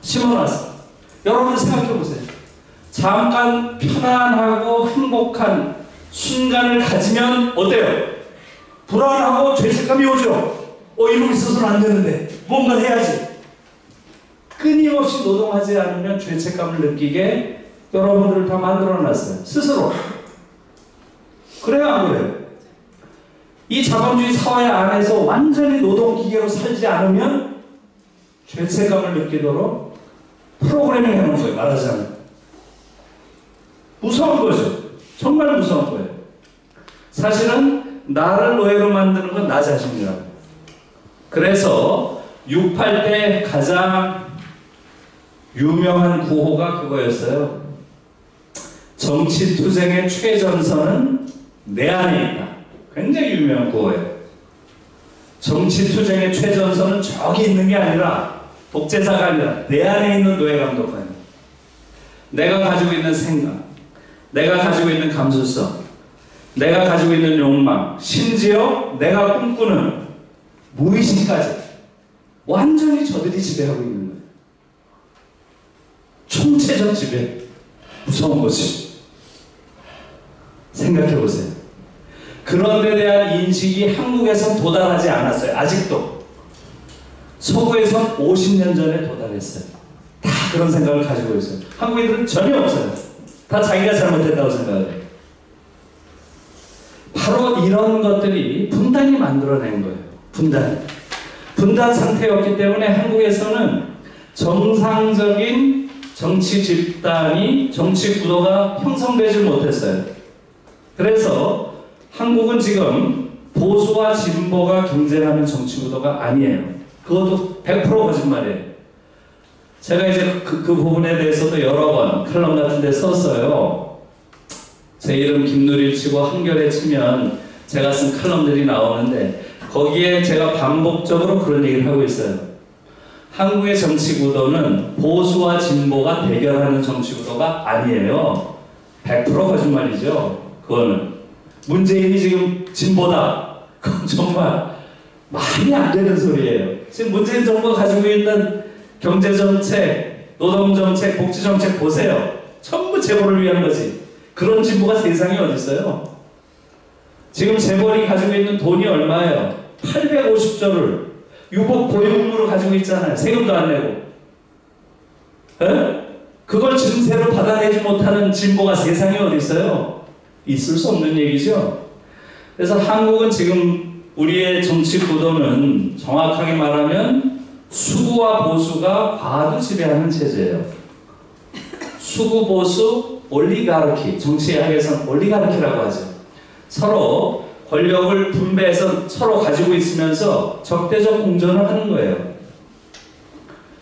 심어놨어. 여러분 생각해보세요. 잠깐 편안하고 행복한 순간을 가지면 어때요? 불안하고 죄책감이 오죠. 이러고 있어서는 안 되는데 뭔가 해야지. 끊임없이 노동하지 않으면 죄책감을 느끼게 여러분들을 다 만들어놨어요. 스스로. 그래요, 안 그래요? 이 자본주의 사회 안에서 완전히 노동기계로 살지 않으면 죄책감을 느끼도록 프로그래밍 해놓은 거예요. 말하자면. 무서운 거죠. 정말 무서운 거예요. 사실은 나를 노예로 만드는 건 나 자신이라고. 그래서 6.8 때 가장 유명한 구호가 그거였어요. 정치투쟁의 최전선은 내 안에 있다. 굉장히 유명한 구호예요. 정치투쟁의 최전선은 저기 있는 게 아니라, 독재자가 아니라 내 안에 있는 노예감독관이야. 내가 가지고 있는 생각, 내가 가지고 있는 감수성, 내가 가지고 있는 욕망, 심지어 내가 꿈꾸는 무의식까지 완전히 저들이 지배하고 있는 거예요. 총체적 지배. 무서운 거지. 생각해 보세요. 그런 데 대한 인식이 한국에선 도달하지 않았어요. 아직도. 서구에선 50년 전에 도달했어요. 다 그런 생각을 가지고 있어요. 한국인들은 전혀 없어요. 다 자기가 잘못했다고 생각해요. 바로 이런 것들이 분단이 만들어낸 거예요. 분단 상태였기 때문에 한국에서는 정상적인 정치 집단이, 정치 구도가 형성되지 못했어요. 그래서 한국은 지금 보수와 진보가 경쟁하는 정치 구도가 아니에요. 그것도 100% 거짓말이에요. 제가 이제 그 부분에 대해서도 여러 번 칼럼 같은 데 썼어요. 제 이름 김누리를 치고 한겨레 치면 제가 쓴 칼럼들이 나오는데 거기에 제가 반복적으로 그런 얘기를 하고 있어요. 한국의 정치 구도는 보수와 진보가 대결하는 정치 구도가 아니에요. 100% 거짓말이죠. 그거는. 문재인이 지금 진보다. 그건 정말 말이 안 되는 소리예요. 지금 문재인 정부가 가지고 있는 경제정책, 노동정책, 복지정책 보세요. 전부 재벌을 위한 거지. 그런 진보가 세상에 어디 있어요? 지금 재벌이 가지고 있는 돈이 얼마예요? 850조를 유복 보유금으로 가지고 있잖아요. 세금도 안 내고. 에? 그걸 증세로 받아내지 못하는 진보가 세상에 어디 있어요? 있을 수 없는 얘기죠. 그래서 한국은 지금 우리의 정치 구도는 정확하게 말하면 수구와 보수가 과도 지배하는 체제예요. 수구, 보수, 올리가르키. 정치학에서는 올리가르키라고 하죠. 서로 권력을 분배해서 서로 가지고 있으면서 적대적 공존을 하는 거예요.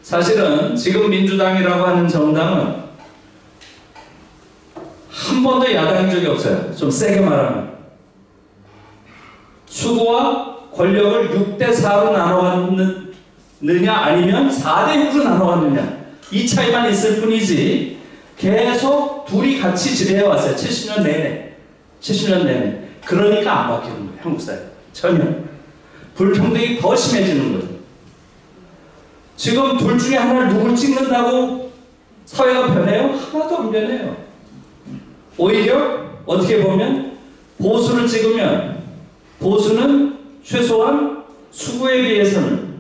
사실은 지금 민주당이라고 하는 정당은 한 번도 야당인 적이 없어요. 좀 세게 말하면. 수구와 권력을 6대4로 나눠갔느냐 아니면 4대6으로 나눠갔느냐 이 차이만 있을 뿐이지 계속 둘이 같이 지배해왔어요. 70년 내내. 70년 내내. 그러니까 안 바뀌는 거예요. 한국 사회. 전혀. 불평등이 더 심해지는 거죠. 지금 둘 중에 하나를 누굴 찍는다고 사회가 변해요? 하나도 안 변해요. 오히려 어떻게 보면 보수를 찍으면 보수는 최소한 수구에 비해서는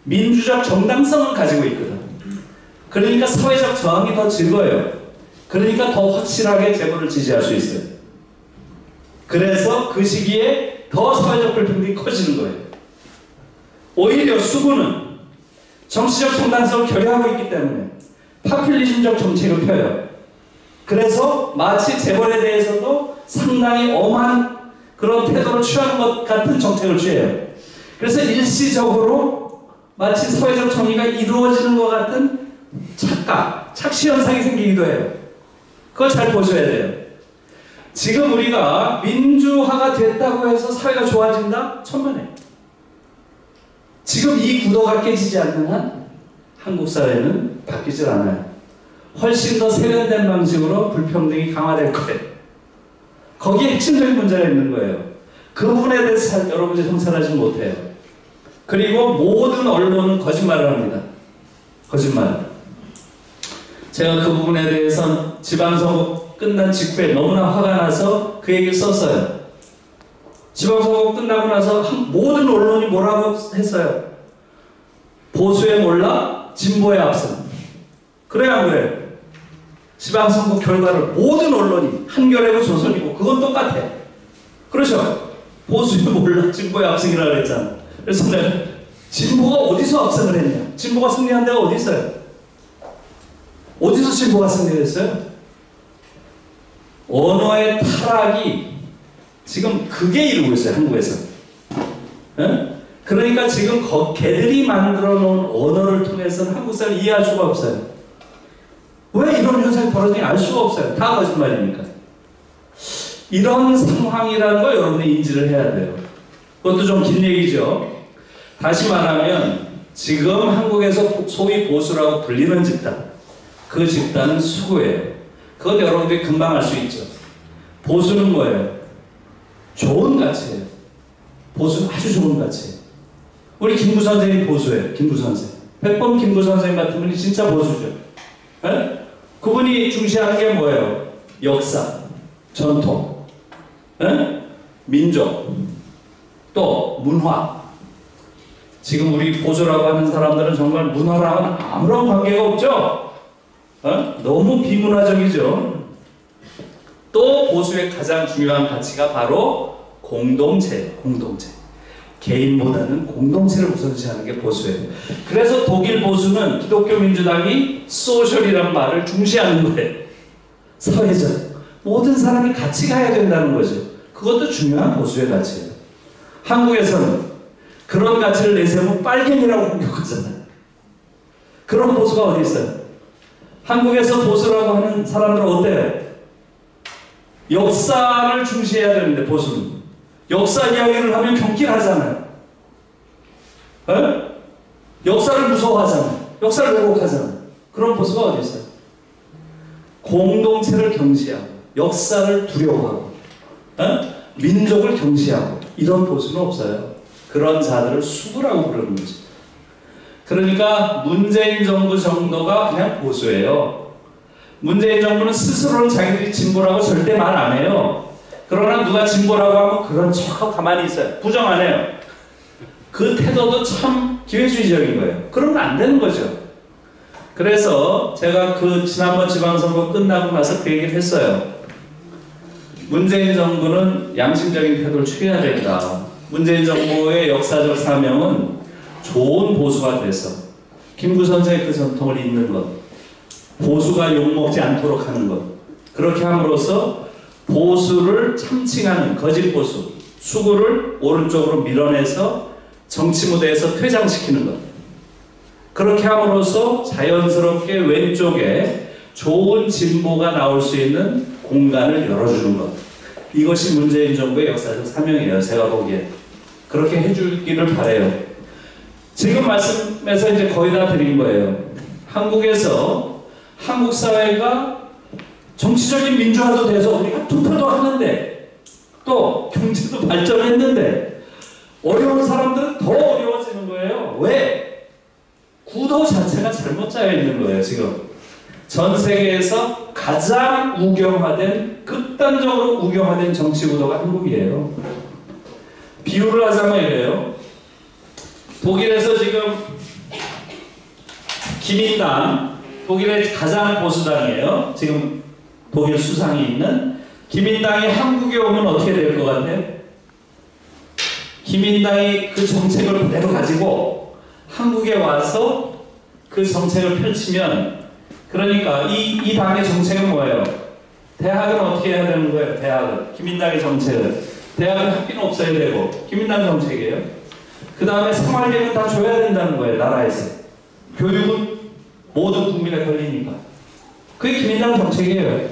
민주적 정당성을 가지고 있거든. 그러니까 사회적 저항이 더 즐거워요. 그러니까 더 확실하게 재벌을 지지할 수 있어요. 그래서 그 시기에 더 사회적 불평등이 커지는 거예요. 오히려 수구는 정치적 정당성을 결여하고 있기 때문에 파퓰리즘적 정책을 펴요. 그래서 마치 재벌에 대해서도 상당히 엄한 그런 태도를 취하는 것 같은 정책을 취해요. 그래서 일시적으로 마치 사회적 정의가 이루어지는 것 같은 착각, 착시현상이 생기기도 해요. 그걸 잘 보셔야 돼요. 지금 우리가 민주화가 됐다고 해서 사회가 좋아진다? 천만에. 지금 이 구도가 깨지지 않는 한 한국 사회는 바뀌질 않아요. 훨씬 더 세련된 방식으로 불평등이 강화될 거예요. 거기에 핵심적인 문제가 있는 거예요. 그 부분에 대해서 여러분이 성찰하지 못해요. 그리고 모든 언론은 거짓말을 합니다. 거짓말. 제가 그 부분에 대해서 지방선거 끝난 직후에 너무나 화가 나서 그 얘기를 썼어요. 지방선거 끝나고 나서 모든 언론이 뭐라고 했어요? 보수의 몰락, 진보의 앞선. 그래요, 안 그래요? 지방선거 결과를 모든 언론이 한겨레고 조선이고 그건 똑같아. 그렇죠? 보수의 몰락, 진보의 압승이라고 그랬잖아. 그래서 내가 진보가 어디서 압승을 했냐? 진보가 승리한 데가 어디 있어요? 어디서 진보가 승리했어요? 언어의 타락이 지금 그게 이루고 있어요, 한국에서. 예? 그러니까 지금 걔들이 만들어 놓은 언어를 통해서는 한국 사람을 이해할 수가 없어요. 왜 이런 현상이 벌어지는지 알 수가 없어요. 다 거짓말이니까. 이런 상황이라는 거 여러분이 인지를 해야 돼요. 그것도 좀 긴 얘기죠. 다시 말하면 지금 한국에서 소위 보수라고 불리는 집단, 그 집단은 수구예요. 그건 여러분들이 금방 알 수 있죠. 보수는 뭐예요? 좋은 가치예요. 보수는 아주 좋은 가치예요. 우리 김구 선생님 보수예요. 김구 선생. 백범 김구 선생님 같은 분이 진짜 보수죠. 에? 그분이 중시하는 게 뭐예요? 역사, 전통, 에? 민족, 또 문화. 지금 우리 보수라고 하는 사람들은 정말 문화랑은 아무런 관계가 없죠? 너무 비문화적이죠? 또 보수의 가장 중요한 가치가 바로 공동체예요. 공동체. 개인보다는 공동체를 우선시하는 게 보수예요. 그래서 독일 보수는 기독교 민주당이 소셜이라는 말을 중시하는 거예요. 사회적. 모든 사람이 같이 가야 된다는 거죠. 그것도 중요한 보수의 가치예요. 한국에서는 그런 가치를 내세우면 빨갱이라고 공격하잖아요. 그런 보수가 어디 있어요? 한국에서 보수라고 하는 사람들은 어때요? 역사를 중시해야 되는데 보수는 역사 이야기를 하면 경길하잖아요. 에? 역사를 무서워하잖아요. 역사를 왜곡하잖아요. 그런 보수가 어디 있어요? 공동체를 경시하고 역사를 두려워하고 민족을 경시하고 이런 보수는 없어요. 그런 자들을 수구라고 부르는 거죠. 그러니까 문재인 정부 정도가 그냥 보수예요. 문재인 정부는 스스로는 자기들이 진보라고 절대 말 안 해요. 그러나 누가 진보라고 하면 그런 척하고 가만히 있어요. 부정 안 해요. 그 태도도 참 기회주의적인 거예요. 그러면 안 되는 거죠. 그래서 제가 그 지난번 지방선거 끝나고 나서 그 얘기를 했어요. 문재인 정부는 양심적인 태도를 취해야 된다. 문재인 정부의 역사적 사명은 좋은 보수가 돼서 김구 선생의 그 전통을 잇는 것, 보수가 욕먹지 않도록 하는 것, 그렇게 함으로써 보수를 참칭하는 거짓 보수, 수구를 오른쪽으로 밀어내서 정치 무대에서 퇴장시키는 것, 그렇게 함으로써 자연스럽게 왼쪽에 좋은 진보가 나올 수 있는 공간을 열어주는 것, 이것이 문재인 정부의 역사적 사명이에요. 제가 보기에 그렇게 해주기를 바라요. 지금 말씀에서 이제 거의 다 드린 거예요. 한국에서 한국 사회가 정치적인 민주화도 돼서 우리가 투표도 하는데 또 경제도 발전했는데 어려운 사람들은 더 어려워지는 거예요. 왜? 구도 자체가 잘못 짜여 있는 거예요. 지금 전 세계에서 가장 우경화된, 극단적으로 우경화된 정치 구도가 한국이에요. 비유를 하자면 이래요. 독일에서 지금 기민당, 독일의 가장 보수당이에요. 지금 독일 수상이 있는 기민당이 한국에 오면 어떻게 될 것 같아요? 기민당이 그 정책을 그대로 가지고 한국에 와서 그 정책을 펼치면, 그러니까 이 당의 정책은 뭐예요? 대학은 어떻게 해야 되는 거예요? 대학은 기민당의 정책은 대학은 학비는 없어야 되고 기민당 정책이에요. 그 다음에 생활비는 다 줘야 된다는 거예요. 나라에서. 교육은 모든 국민의 권리니까. 그게 기민당 정책이에요.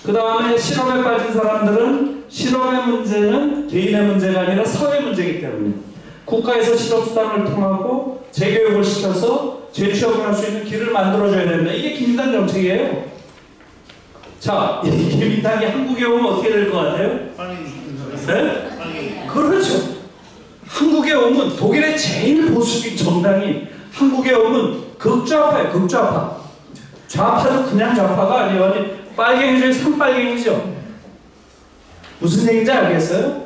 그 다음에 실업에 빠진 사람들은 실업의 문제는 개인의 문제가 아니라 사회 문제이기 때문에 국가에서 실업수당을 통하고 재교육을 시켜서 재취업을 할 수 있는 길을 만들어줘야 된다. 이게 기민당 정책이에요. 자, 이 기민당이 한국에 오면 어떻게 될 것 같아요? 네? 그렇죠. 한국에 오면 독일의 제일 보수적인 정당이 한국에 오면 극좌파예요. 극좌파. 좌파도 그냥 좌파가 아니에요. 아니, 빨갱이 중에 산빨갱이죠. 무슨 얘기인지 알겠어요?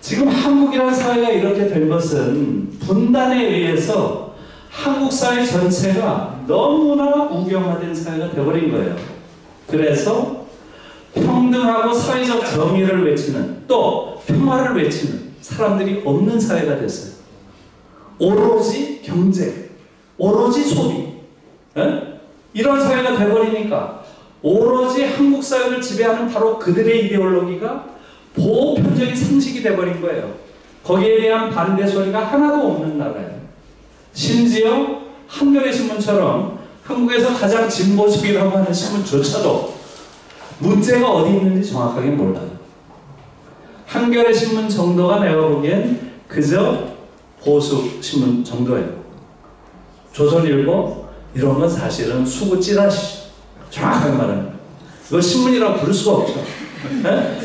지금 한국이라는 사회가 이렇게 된 것은 분단에 의해서 한국 사회 전체가 너무나 우경화된 사회가 되어버린 거예요. 그래서 평등하고 사회적 정의를 외치는, 또 평화를 외치는 사람들이 없는 사회가 됐어요. 오로지 경제, 오로지 소비, 이런 사회가 돼버리니까 오로지 한국 사회를 지배하는 바로 그들의 이데올로기가 보편적인 상식이 돼버린 거예요. 거기에 대한 반대 소리가 하나도 없는 나라예요. 심지어 한겨레 신문처럼 한국에서 가장 진보적이라고 하는 신문조차도 문제가 어디 있는지 정확하게 몰라요. 한겨레 신문 정도가 내가 보기엔 그저 보수 신문 정도예요. 조선일보 이런 건 사실은 수구 찌라시죠. 정확하게 말하면 이거 신문이라고 부를 수가 없죠.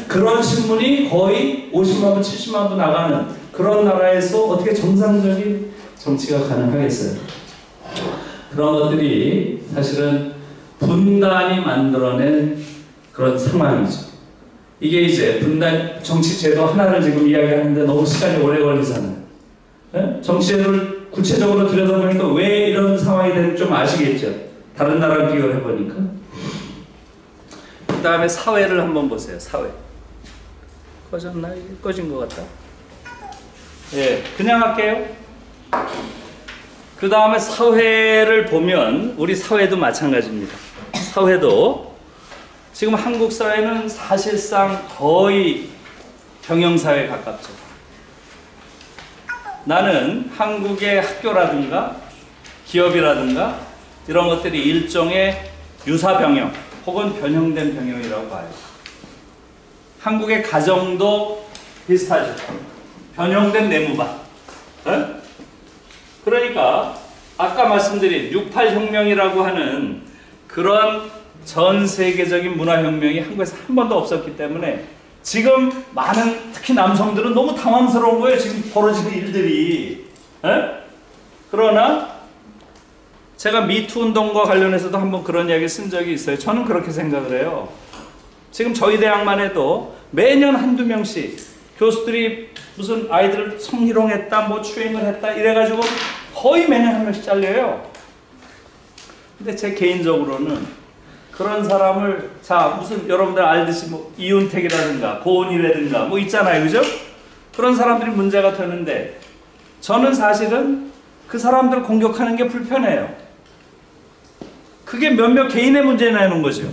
그런 신문이 거의 50만 부 70만 부 나가는 그런 나라에서 어떻게 정상적인 정치가 가능하겠어요. 그런 것들이 사실은 분단이 만들어낸 그런 상황이죠. 이게 이제 분단 정치제도 하나를 지금 이야기하는데 너무 시간이 오래 걸리잖아요. 정치제도를 구체적으로 들여다보니까 왜 이런 상황이 되는지 좀 아시겠죠? 다른 나라랑 비교를 해보니까. 그 다음에 사회를 한번 보세요. 사회. 꺼졌나? 꺼진 것 같다. 예, 그냥 할게요. 그 다음에 사회를 보면 우리 사회도 마찬가지입니다. 사회도 지금 한국 사회는 사실상 거의 병영사회에 가깝죠. 나는 한국의 학교라든가 기업이라든가 이런 것들이 일종의 유사병영 혹은 변형된 병영이라고 봐요. 한국의 가정도 비슷하죠. 변형된 내무반. 그러니까 아까 말씀드린 68혁명이라고 하는 그런 전 세계적인 문화혁명이 한국에서 한 번도 없었기 때문에 지금 많은 특히 남성들은 너무 당황스러운 거예요. 지금 벌어지는 일들이. 그러나 제가 미투 운동과 관련해서도 한번 그런 이야기 쓴 적이 있어요. 저는 그렇게 생각을 해요. 지금 저희 대학만 해도 매년 한두 명씩 교수들이 무슨 아이들을 성희롱했다, 뭐 추행을 했다 이래가지고 거의 매년 한 명씩 잘려요. 근데 제 개인적으로는 그런 사람을 자 무슨 여러분들 알듯이 뭐 이윤택이라든가 고은이라든가 뭐 있잖아요, 그죠? 그런 사람들이 문제가 되는데 저는 사실은 그 사람들 공격하는 게 불편해요. 그게 몇몇 개인의 문제라는 거죠.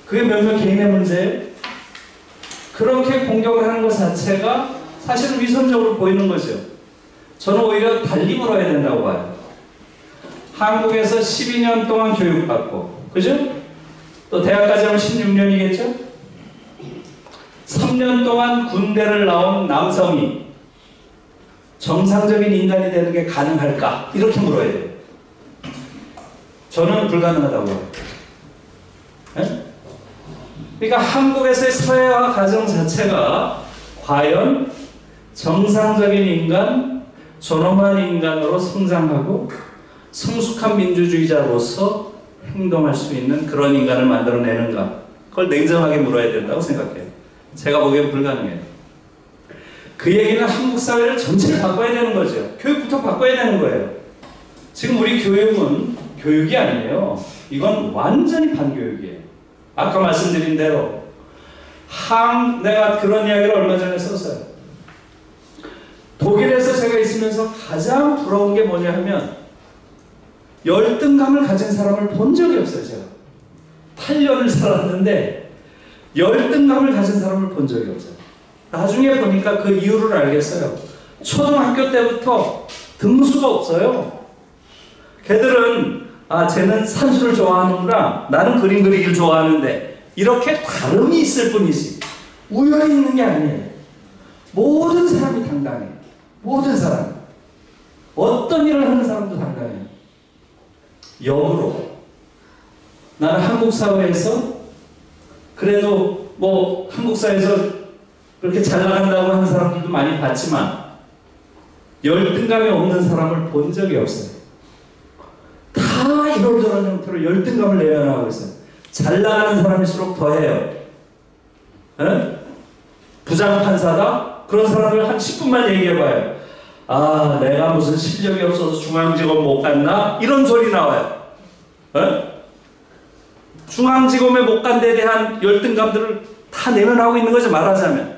그게 몇몇 개인의 문제. 그렇게 공격을 하는 것 자체가 사실은 위선적으로 보이는 거죠. 저는 오히려 달리 물어야 된다고 봐요. 한국에서 12년 동안 교육받고 그죠? 또 대학까지 하면 16년이겠죠? 3년 동안 군대를 나온 남성이 정상적인 인간이 되는 게 가능할까? 이렇게 물어야 돼요. 저는 불가능하다고 해요. 그러니까 한국에서의 사회와 가정 자체가 과연 정상적인 인간, 존엄한 인간으로 성장하고 성숙한 민주주의자로서 행동할 수 있는 그런 인간을 만들어내는가? 그걸 냉정하게 물어야 된다고 생각해요. 제가 보기엔 불가능해요. 그 얘기는 한국 사회를 전체를 바꿔야 되는 거죠. 교육부터 바꿔야 되는 거예요. 지금 우리 교육은 교육이 아니에요. 이건 완전히 반교육이에요. 아까 말씀드린 대로 내가 그런 이야기를 얼마 전에 썼어요. 독일에서 제가 있으면서 가장 부러운 게 뭐냐 하면 열등감을 가진 사람을 본 적이 없어요. 제가 8년을 살았는데 열등감을 가진 사람을 본 적이 없어요. 나중에 보니까 그 이유를 알겠어요. 초등학교 때부터 등수가 없어요. 걔들은 쟤는 산수를 좋아하는구나, 나는 그림 그리기를 좋아하는데 이렇게 다름이 있을 뿐이지 우연히 있는 게 아니에요. 모든 사람이 당당해요. 모든 사람, 어떤 일을 하는 사람도 당당해요. 역으로 나는 한국 사회에서 그래도 뭐 한국 사회에서 그렇게 잘 나간다고 하는 사람들도 많이 봤지만 열등감이 없는 사람을 본 적이 없어요. 다 이런저런 형태로 열등감을 내려나가고 있어요. 잘 나가는 사람일수록 더해요. 부장판사다? 그런 사람을 한 10분만 얘기해봐요. 내가 무슨 실력이 없어서 중앙지검 못 갔나? 이런 소리 나와요. 중앙지검에 못 간 데 대한 열등감들을 다 내면하고 있는 거죠. 말하자면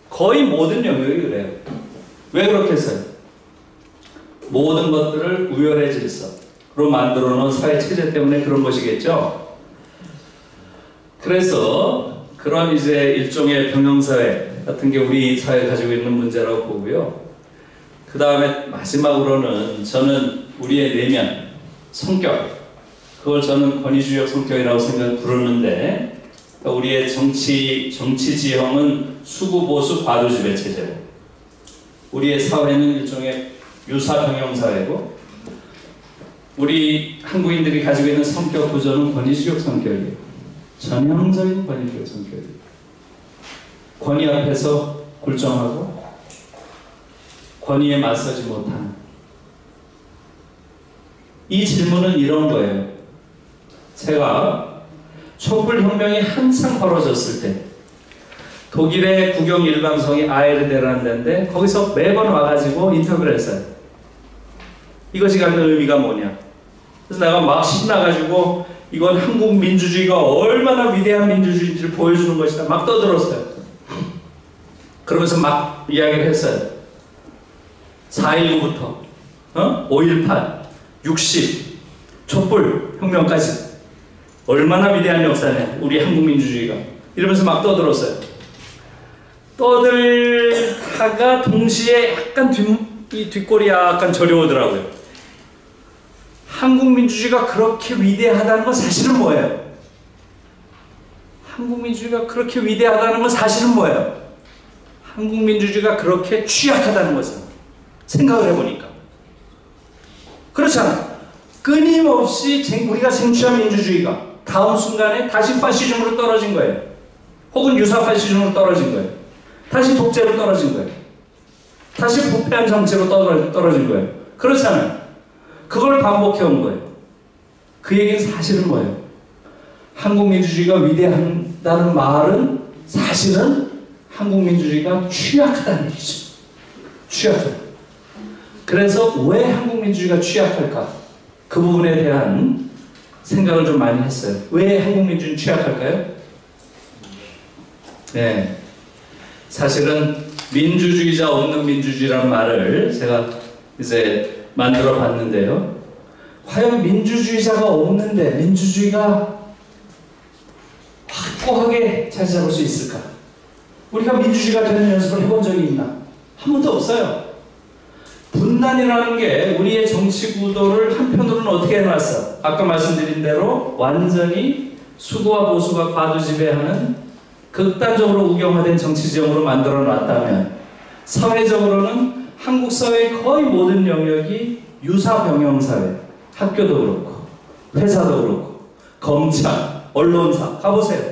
거의 모든 영역이 그래요. 왜 그렇겠어요? 모든 것들을 우열의 질서로 만들어 놓은 사회 체제 때문에 그런 것이겠죠. 그래서 그런 이제 일종의 병영사회 같은 게 우리 사회가 가지고 있는 문제라고 보고요. 그 다음에 마지막으로는 저는 우리의 내면, 성격, 그걸 저는 권위주의적 성격이라고 부르는데, 우리의 정치 지형은 수구, 보수, 과도지배 체제고, 우리의 사회는 일종의 유사병영사회고, 우리 한국인들이 가지고 있는 성격 구조는 권위주의적 성격이에요. 전형적인 권위주의적 성격이에요. 권위 앞에서 굴종하고 권위에 맞서지 못하는. 이 질문은 이런 거예요. 제가 촛불혁명이 한창 벌어졌을 때 독일의 국영 일방송이 아에르데라는 데인데 거기서 매번 와가지고 인터뷰를 했어요. 이것이 갖는 의미가 뭐냐. 그래서 내가 막 신나가지고 이건 한국 민주주의가 얼마나 위대한 민주주의인지를 보여주는 것이다. 막 떠들었어요. 그러면서 막 이야기를 했어요. 4.19부터 5.18, 60, 촛불 혁명까지 얼마나 위대한 역사냐 우리 한국 민주주의가, 이러면서 막 떠들었어요. 떠들다가 동시에 약간 뒷골이 약간 저려오더라고요. 한국 민주주의가 그렇게 위대하다는 건 사실은 뭐예요? 한국 민주주의가 그렇게 위대하다는 건 사실은 뭐예요? 한국 민주주의가 그렇게 취약하다는 거죠. 생각을 해보니까. 그렇잖아. 끊임없이 우리가 쟁취한 민주주의가 다음 순간에 다시 파시즘으로 떨어진 거예요. 혹은 유사 파시즘으로 떨어진 거예요. 다시 독재로 떨어진 거예요. 다시 부패한 정치로 떨어진 거예요. 그렇잖아요. 그걸 반복해온 거예요. 그 얘기는 사실은 뭐예요? 한국 민주주의가 위대하다는 말은 사실은 한국 민주주의가 취약하다는 얘기죠. 취약하다. 그래서 왜 한국 민주주의가 취약할까? 그 부분에 대한 생각을 좀 많이 했어요. 왜 한국 민주주의는 취약할까요? 네. 사실은 민주주의자 없는 민주주의라는 말을 제가 이제 만들어 봤는데요. 과연 민주주의자가 없는데 민주주의가 확고하게 자리 잡을 수 있을까? 우리가 민주주의가 되는 연습을 해본 적이 있나? 한 번도 없어요. 분단이라는 게 우리의 정치 구도를 한편으로는 어떻게 해놨어? 아까 말씀드린 대로 완전히 수구와 보수가 과도지배하는 극단적으로 우경화된 정치지형으로 만들어 놨다면, 사회적으로는 한국 사회의 거의 모든 영역이 유사병영사회, 학교도 그렇고 회사도 그렇고 검찰, 언론사 가보세요.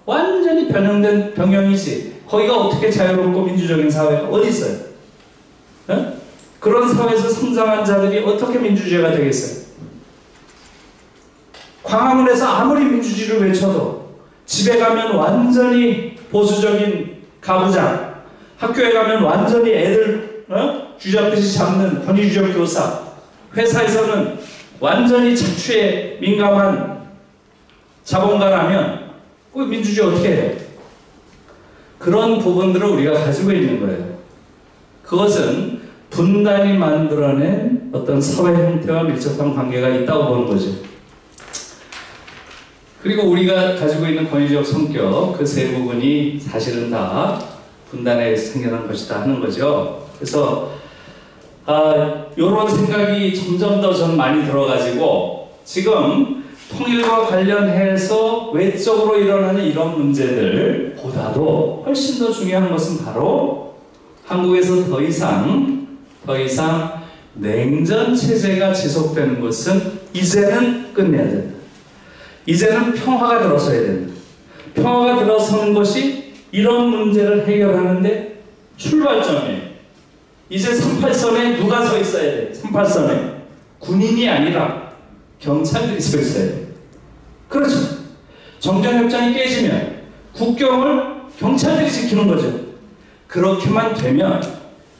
완전히 변형된 병영이지. 거기가 어떻게 자유롭고 민주적인 사회가 어디 있어요? 네? 그런 사회에서 성장한 자들이 어떻게 민주주의가 되겠어요? 광화문에서 아무리 민주주의를 외쳐도 집에 가면 완전히 보수적인 가부장, 학교에 가면 완전히 애들 쥐잡듯이 잡는 권위주의적 교사, 회사에서는 완전히 착취에 민감한 자본가라면 그 민주주의 어떻게 해요? 그런 부분들을 우리가 가지고 있는 거예요. 그것은 분단이 만들어낸 어떤 사회 형태와 밀접한 관계가 있다고 보는 거죠. 그리고 우리가 가지고 있는 권위적 성격, 그 세 부분이 사실은 다 분단에 생겨난 것이다 하는 거죠. 그래서 이런 생각이 점점 더 전 많이 들어가지고 지금 통일과 관련해서 외적으로 일어나는 이런 문제들보다도 훨씬 더 중요한 것은 바로 한국에서 더 이상 냉전 체제가 지속되는 것은 이제는 끝내야 된다. 이제는 평화가 들어서야 된다. 평화가 들어서는 것이 이런 문제를 해결하는데 출발점이에요. 이제 38선에 누가 서 있어야 돼? 38선에 군인이 아니라 경찰들이 서 있어야 돼. 그렇죠. 정전협정이 깨지면 국경을 경찰들이 지키는 거죠. 그렇게만 되면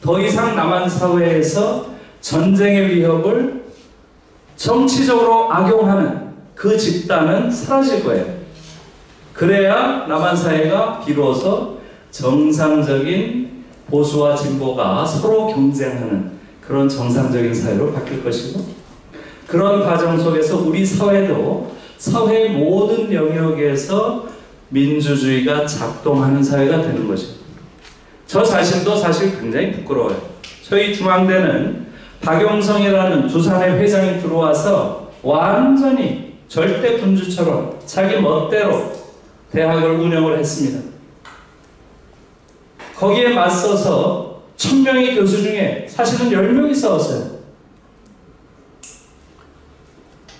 더 이상 남한 사회에서 전쟁의 위협을 정치적으로 악용하는 그 집단은 사라질 거예요. 그래야 남한 사회가 비로소 정상적인 보수와 진보가 서로 경쟁하는 그런 정상적인 사회로 바뀔 것이고, 그런 과정 속에서 우리 사회도 사회 모든 영역에서 민주주의가 작동하는 사회가 되는 것입니다. 저 자신도 사실 굉장히 부끄러워요. 저희 중앙대는 박용성이라는 두산의 회장이 들어와서 완전히 절대 군주처럼 자기 멋대로 대학을 운영을 했습니다. 거기에 맞서서 1000명의 교수 중에 사실은 10명이 싸웠어요.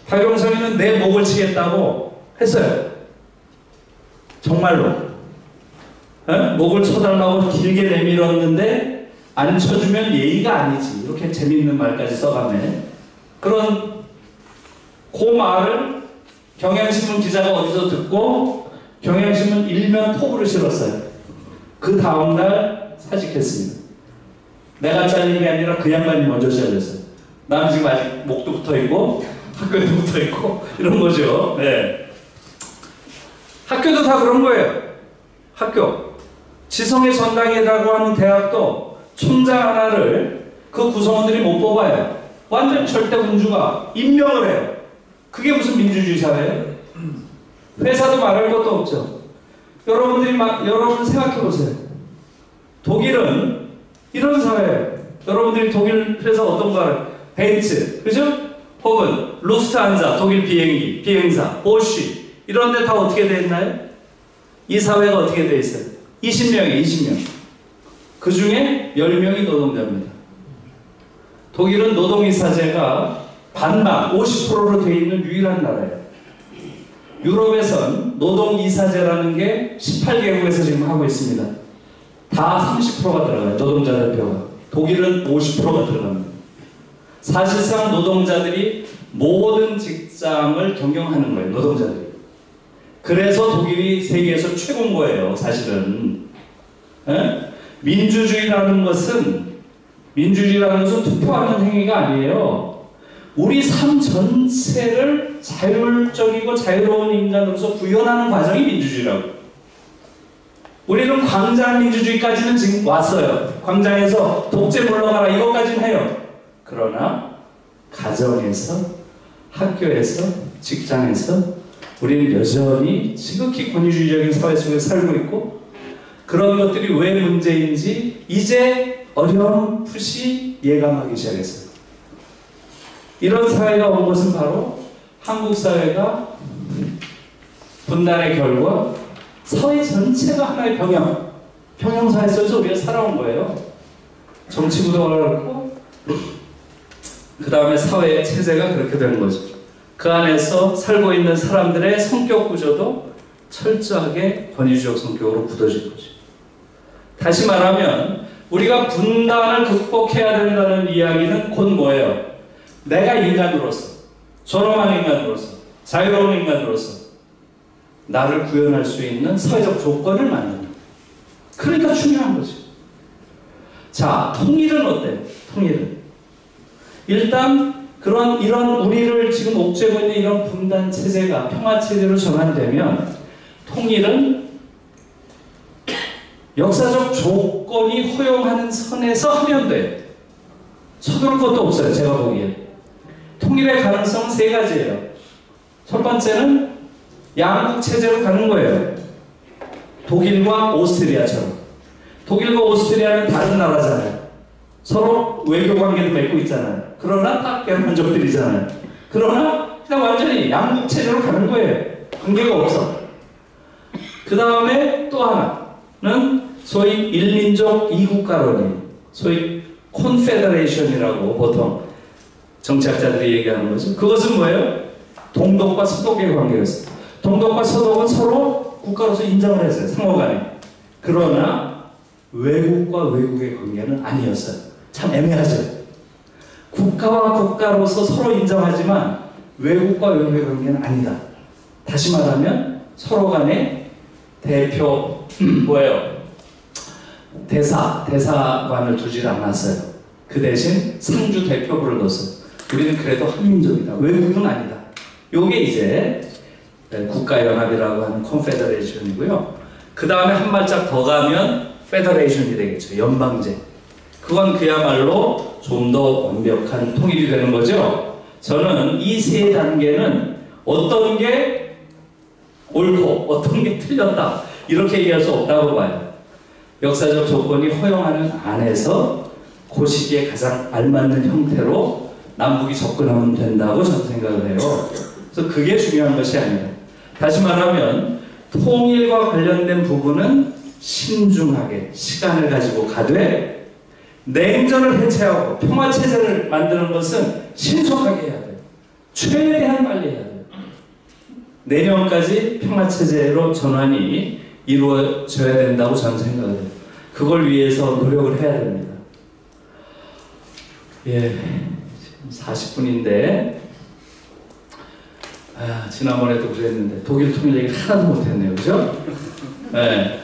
박용성이는 내 목을 치겠다고 했어요. 정말로. 목을 쳐달라고 길게 내밀었는데 안 쳐주면 예의가 아니지. 이렇게 재미있는 말까지 써가네. 그런 그 말을 경향신문 기자가 어디서 듣고 경향신문 일면 톱으로 실었어요. 그 다음날 사직했습니다. 내가 잘린 게 아니라 그 양반이 먼저 잘렸어요. 나는 지금 아직 목도 붙어있고 학교도 붙어있고 이런 거죠. 네. 학교도 다 그런 거예요. 학교. 지성의 전당이라고 하는 대학도 총장 하나를 그 구성원들이 못 뽑아요. 완전 절대 군주가 임명을 해요. 그게 무슨 민주주의 사회예요? 회사도 말할 것도 없죠. 여러분 생각해 보세요. 독일은 이런 사회예요. 여러분들이 독일 회사 어떤 거 알아요? 벤츠, 그죠? 혹은 루프트한자, 독일 비행기, 비행사, 보쉬 이런 데 다 어떻게 돼 있나요? 이 사회가 어떻게 돼 있어요? 20명이에요, 20명. 그 중에 10명이 노동자입니다. 독일은 노동이사제가 반반, 50%로 되어 있는 유일한 나라예요. 유럽에선 노동이사제라는 게 18개국에서 지금 하고 있습니다. 다 30%가 들어가요, 노동자 대표가. 독일은 50%가 들어갑니다. 사실상 노동자들이 모든 직장을 경영하는 거예요, 노동자들이. 그래서 독일이 세계에서 최고인 거예요, 사실은. 민주주의라는 것은 투표하는 행위가 아니에요. 우리 삶 전체를 자율적이고 자유로운 인간으로서 구현하는 과정이 민주주의라고. 우리는 광장 민주주의까지는 지금 왔어요. 광장에서 독재 물러가라 이것까지는 해요. 그러나 가정에서, 학교에서, 직장에서 우리는 여전히 지극히 권위주의적인 사회 속에 살고 있고, 그런 것들이 왜 문제인지 이제 어렴풋이 예감하기 시작했어요. 이런 사회가 온 것은 바로 한국 사회가 분단의 결과, 사회 전체가 하나의 평형사회 속에서 우리가 살아온 거예요. 정치 구도가 그렇고, 그 다음에 사회 체제가 그렇게 된 거죠. 그 안에서 살고 있는 사람들의 성격 구조도 철저하게 권위주의적 성격으로 굳어진 거죠. 다시 말하면 우리가 분단을 극복해야 된다는 이야기는 곧 뭐예요? 내가 인간으로서, 존엄한 인간으로서, 자유로운 인간으로서 나를 구현할 수 있는 사회적 조건을 만든다. 그러니까 중요한 거죠. 자, 통일은 어때요? 통일은 일단 이런 우리를 지금 옥죄고 있는 이런 분단 체제가 평화 체제로 전환되면 통일은 역사적 조건이 허용하는 선에서 하면 돼. 서두를 것도 없어요, 제가 보기에. 통일의 가능성은 세 가지예요. 첫 번째는 양국 체제로 가는 거예요. 독일과 오스트리아처럼. 독일과 오스트리아는 다른 나라잖아요. 서로 외교 관계도 맺고 있잖아요. 그러나 딱 개헌민족들이잖아요. 그러나 그냥 완전히 양국 체제로 가는 거예요. 관계가 없어. 그 다음에 또 하나는 소위 일민족 이국가론이, 소위 콘페더레이션이라고 보통 정치학자들이 얘기하는 거죠. 그것은 뭐예요? 동독과 서독의 관계였어요. 동독과 서독은 서로 국가로서 인정을 했어요, 상호간에. 그러나 외국과 외국의 관계는 아니었어요. 참 애매하죠. 국가와 국가로서 서로 인정하지만 외국과 외국의 관계는 아니다. 다시 말하면 서로 간에 대표 뭐예요? 대사관을 두질 않았어요. 그 대신 상주 대표부를 뒀어요. 우리는 그래도 한민족이다. 외국은 아니다. 요게 이제 국가연합이라고 하는 컨페더레이션이고요. 그 다음에 한 발짝 더 가면 페더레이션이 되겠죠. 연방제. 그건 그야말로 좀 더 완벽한 통일이 되는 거죠. 저는 이 세 단계는 어떤 게 옳고 어떤 게 틀렸다 이렇게 얘기할 수 없다고 봐요. 역사적 조건이 허용하는 안에서 그 시기에 가장 알맞는 형태로 남북이 접근하면 된다고 저는 생각을 해요. 그래서 그게 중요한 것이 아니라, 다시 말하면 통일과 관련된 부분은 신중하게 시간을 가지고 가되, 냉전을 해체하고 평화체제를 만드는 것은 신속하게 해야 돼요. 최대한 빨리 해야 돼요. 내년까지 평화체제로 전환이 이루어져야 된다고 저는 생각을 해요. 그걸 위해서 노력을 해야 됩니다. 예, 지금 40분인데 지난번에도 그랬는데 독일 통일 얘기를 하나도 못했네요. 그죠? 네.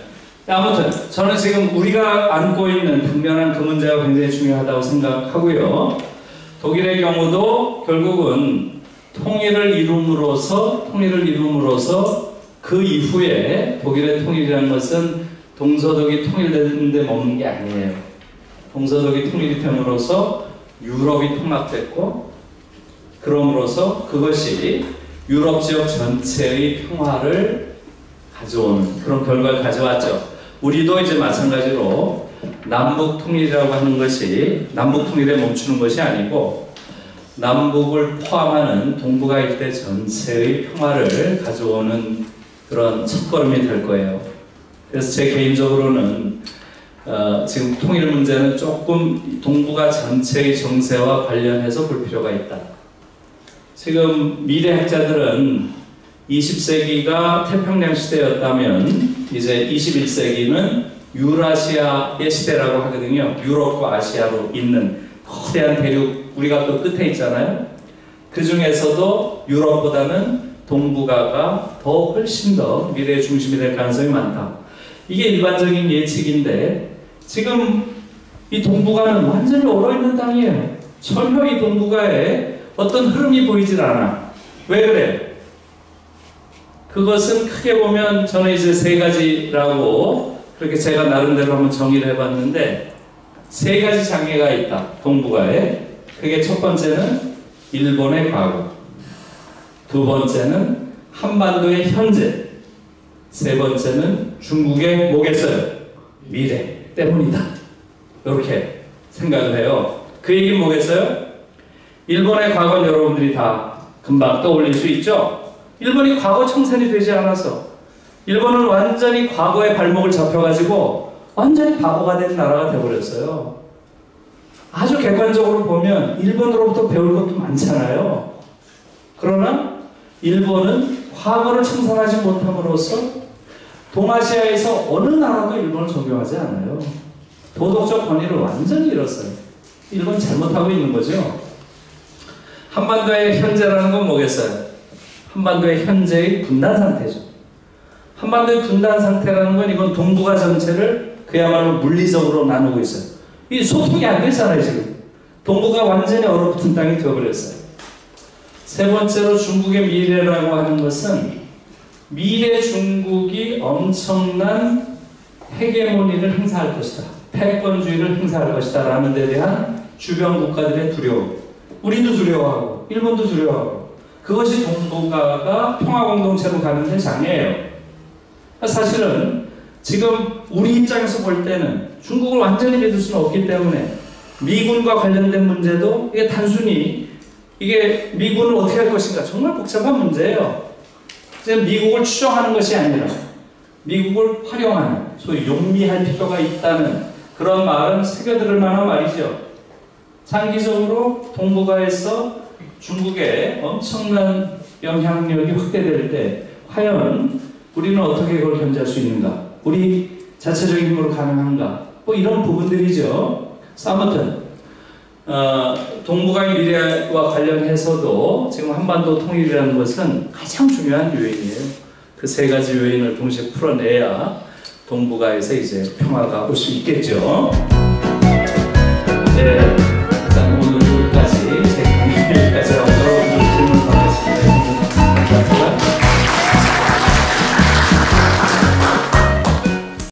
아무튼 저는 지금 우리가 안고 있는 당면한 그 문제가 굉장히 중요하다고 생각하고요. 독일의 경우도 결국은 통일을 이룸으로써 그 이후에 독일의 통일이라는 것은 동서독이 통일되는데 머문 게 아니에요. 동서독이 통일이 됨으로써 유럽이 통합됐고, 그럼으로써 그것이 유럽 지역 전체의 평화를 가져오는 그런 결과를 가져왔죠. 우리도 이제 마찬가지로 남북 통일이라고 하는 것이 남북 통일에 멈추는 것이 아니고 남북을 포함하는 동북아 일대 전체의 평화를 가져오는 그런 첫걸음이 될 거예요. 그래서 제 개인적으로는 지금 통일 문제는 조금 동북아 전체의 정세와 관련해서 볼 필요가 있다. 지금 미래학자들은 20세기가 태평양 시대였다면 이제 21세기는 유라시아의 시대라고 하거든요. 유럽과 아시아로 있는 거대한 대륙, 우리가 그 끝에 있잖아요. 그 중에서도 유럽보다는 동북아가 더 훨씬 더 미래의 중심이 될 가능성이 많다. 이게 일반적인 예측인데, 지금 이 동북아는 완전히 얼어있는 땅이에요. 전혀 이 동북아에 어떤 흐름이 보이질 않아. 왜 그래? 그것은 크게 보면 저는 이제 세 가지라고 그렇게 제가 나름대로 한번 정의를 해봤는데, 세 가지 장애가 있다, 동북아에. 그게 첫 번째는 일본의 과거, 두 번째는 한반도의 현재, 세 번째는 중국의 뭐겠어요? 미래 때문이다. 이렇게 생각을 해요. 그 얘기는 뭐겠어요? 일본의 과거는 여러분들이 다 금방 떠올릴 수 있죠? 일본이 과거 청산이 되지 않아서 일본은 완전히 과거의 발목을 잡혀가지고 완전히 바보가 된 나라가 되어버렸어요. 아주 객관적으로 보면 일본으로부터 배울 것도 많잖아요. 그러나 일본은 과거를 청산하지 못함으로써 동아시아에서 어느 나라도 일본을 존경하지 않아요. 도덕적 권위를 완전히 잃었어요. 일본 잘못하고 있는 거죠. 한반도의 현재라는 건 뭐겠어요? 한반도의 현재의 분단 상태죠. 한반도의 분단 상태라는 건 이건 동북아 전체를 그야말로 물리적으로 나누고 있어요. 이 소통이 안 되잖아요, 지금. 동북아 완전히 얼어붙은 땅이 되어버렸어요. 세 번째로 중국의 미래라고 하는 것은 미래 중국이 엄청난 헤게모니를 행사할 것이다. 패권주의를 행사할 것이다. 라는 데 대한 주변 국가들의 두려움. 우리도 두려워하고 일본도 두려워하고, 그것이 동북아가 평화공동체로 가는데 장애예요. 사실은 지금 우리 입장에서 볼 때는 중국을 완전히 믿을 수는 없기 때문에 미군과 관련된 문제도 이게 단순히 이게 미군을 어떻게 할 것인가 정말 복잡한 문제예요. 미국을 추종하는 것이 아니라 미국을 활용하는, 소위 용미할 필요가 있다는 그런 말은 새겨들을 만한 말이죠. 장기적으로 동북아에서 중국의 엄청난 영향력이 확대될 때 과연 우리는 어떻게 그걸 견제할 수 있는가? 우리 자체적인 힘으로 가능한가? 뭐 이런 부분들이죠. 아무튼 동북아의 미래와 관련해서도 지금 한반도 통일이라는 것은 가장 중요한 요인이에요. 그 세 가지 요인을 동시에 풀어내야 동북아에서 이제 평화가 올 수 있겠죠. 네, 일단 오늘 여기까지 제 강의 여기까지 하고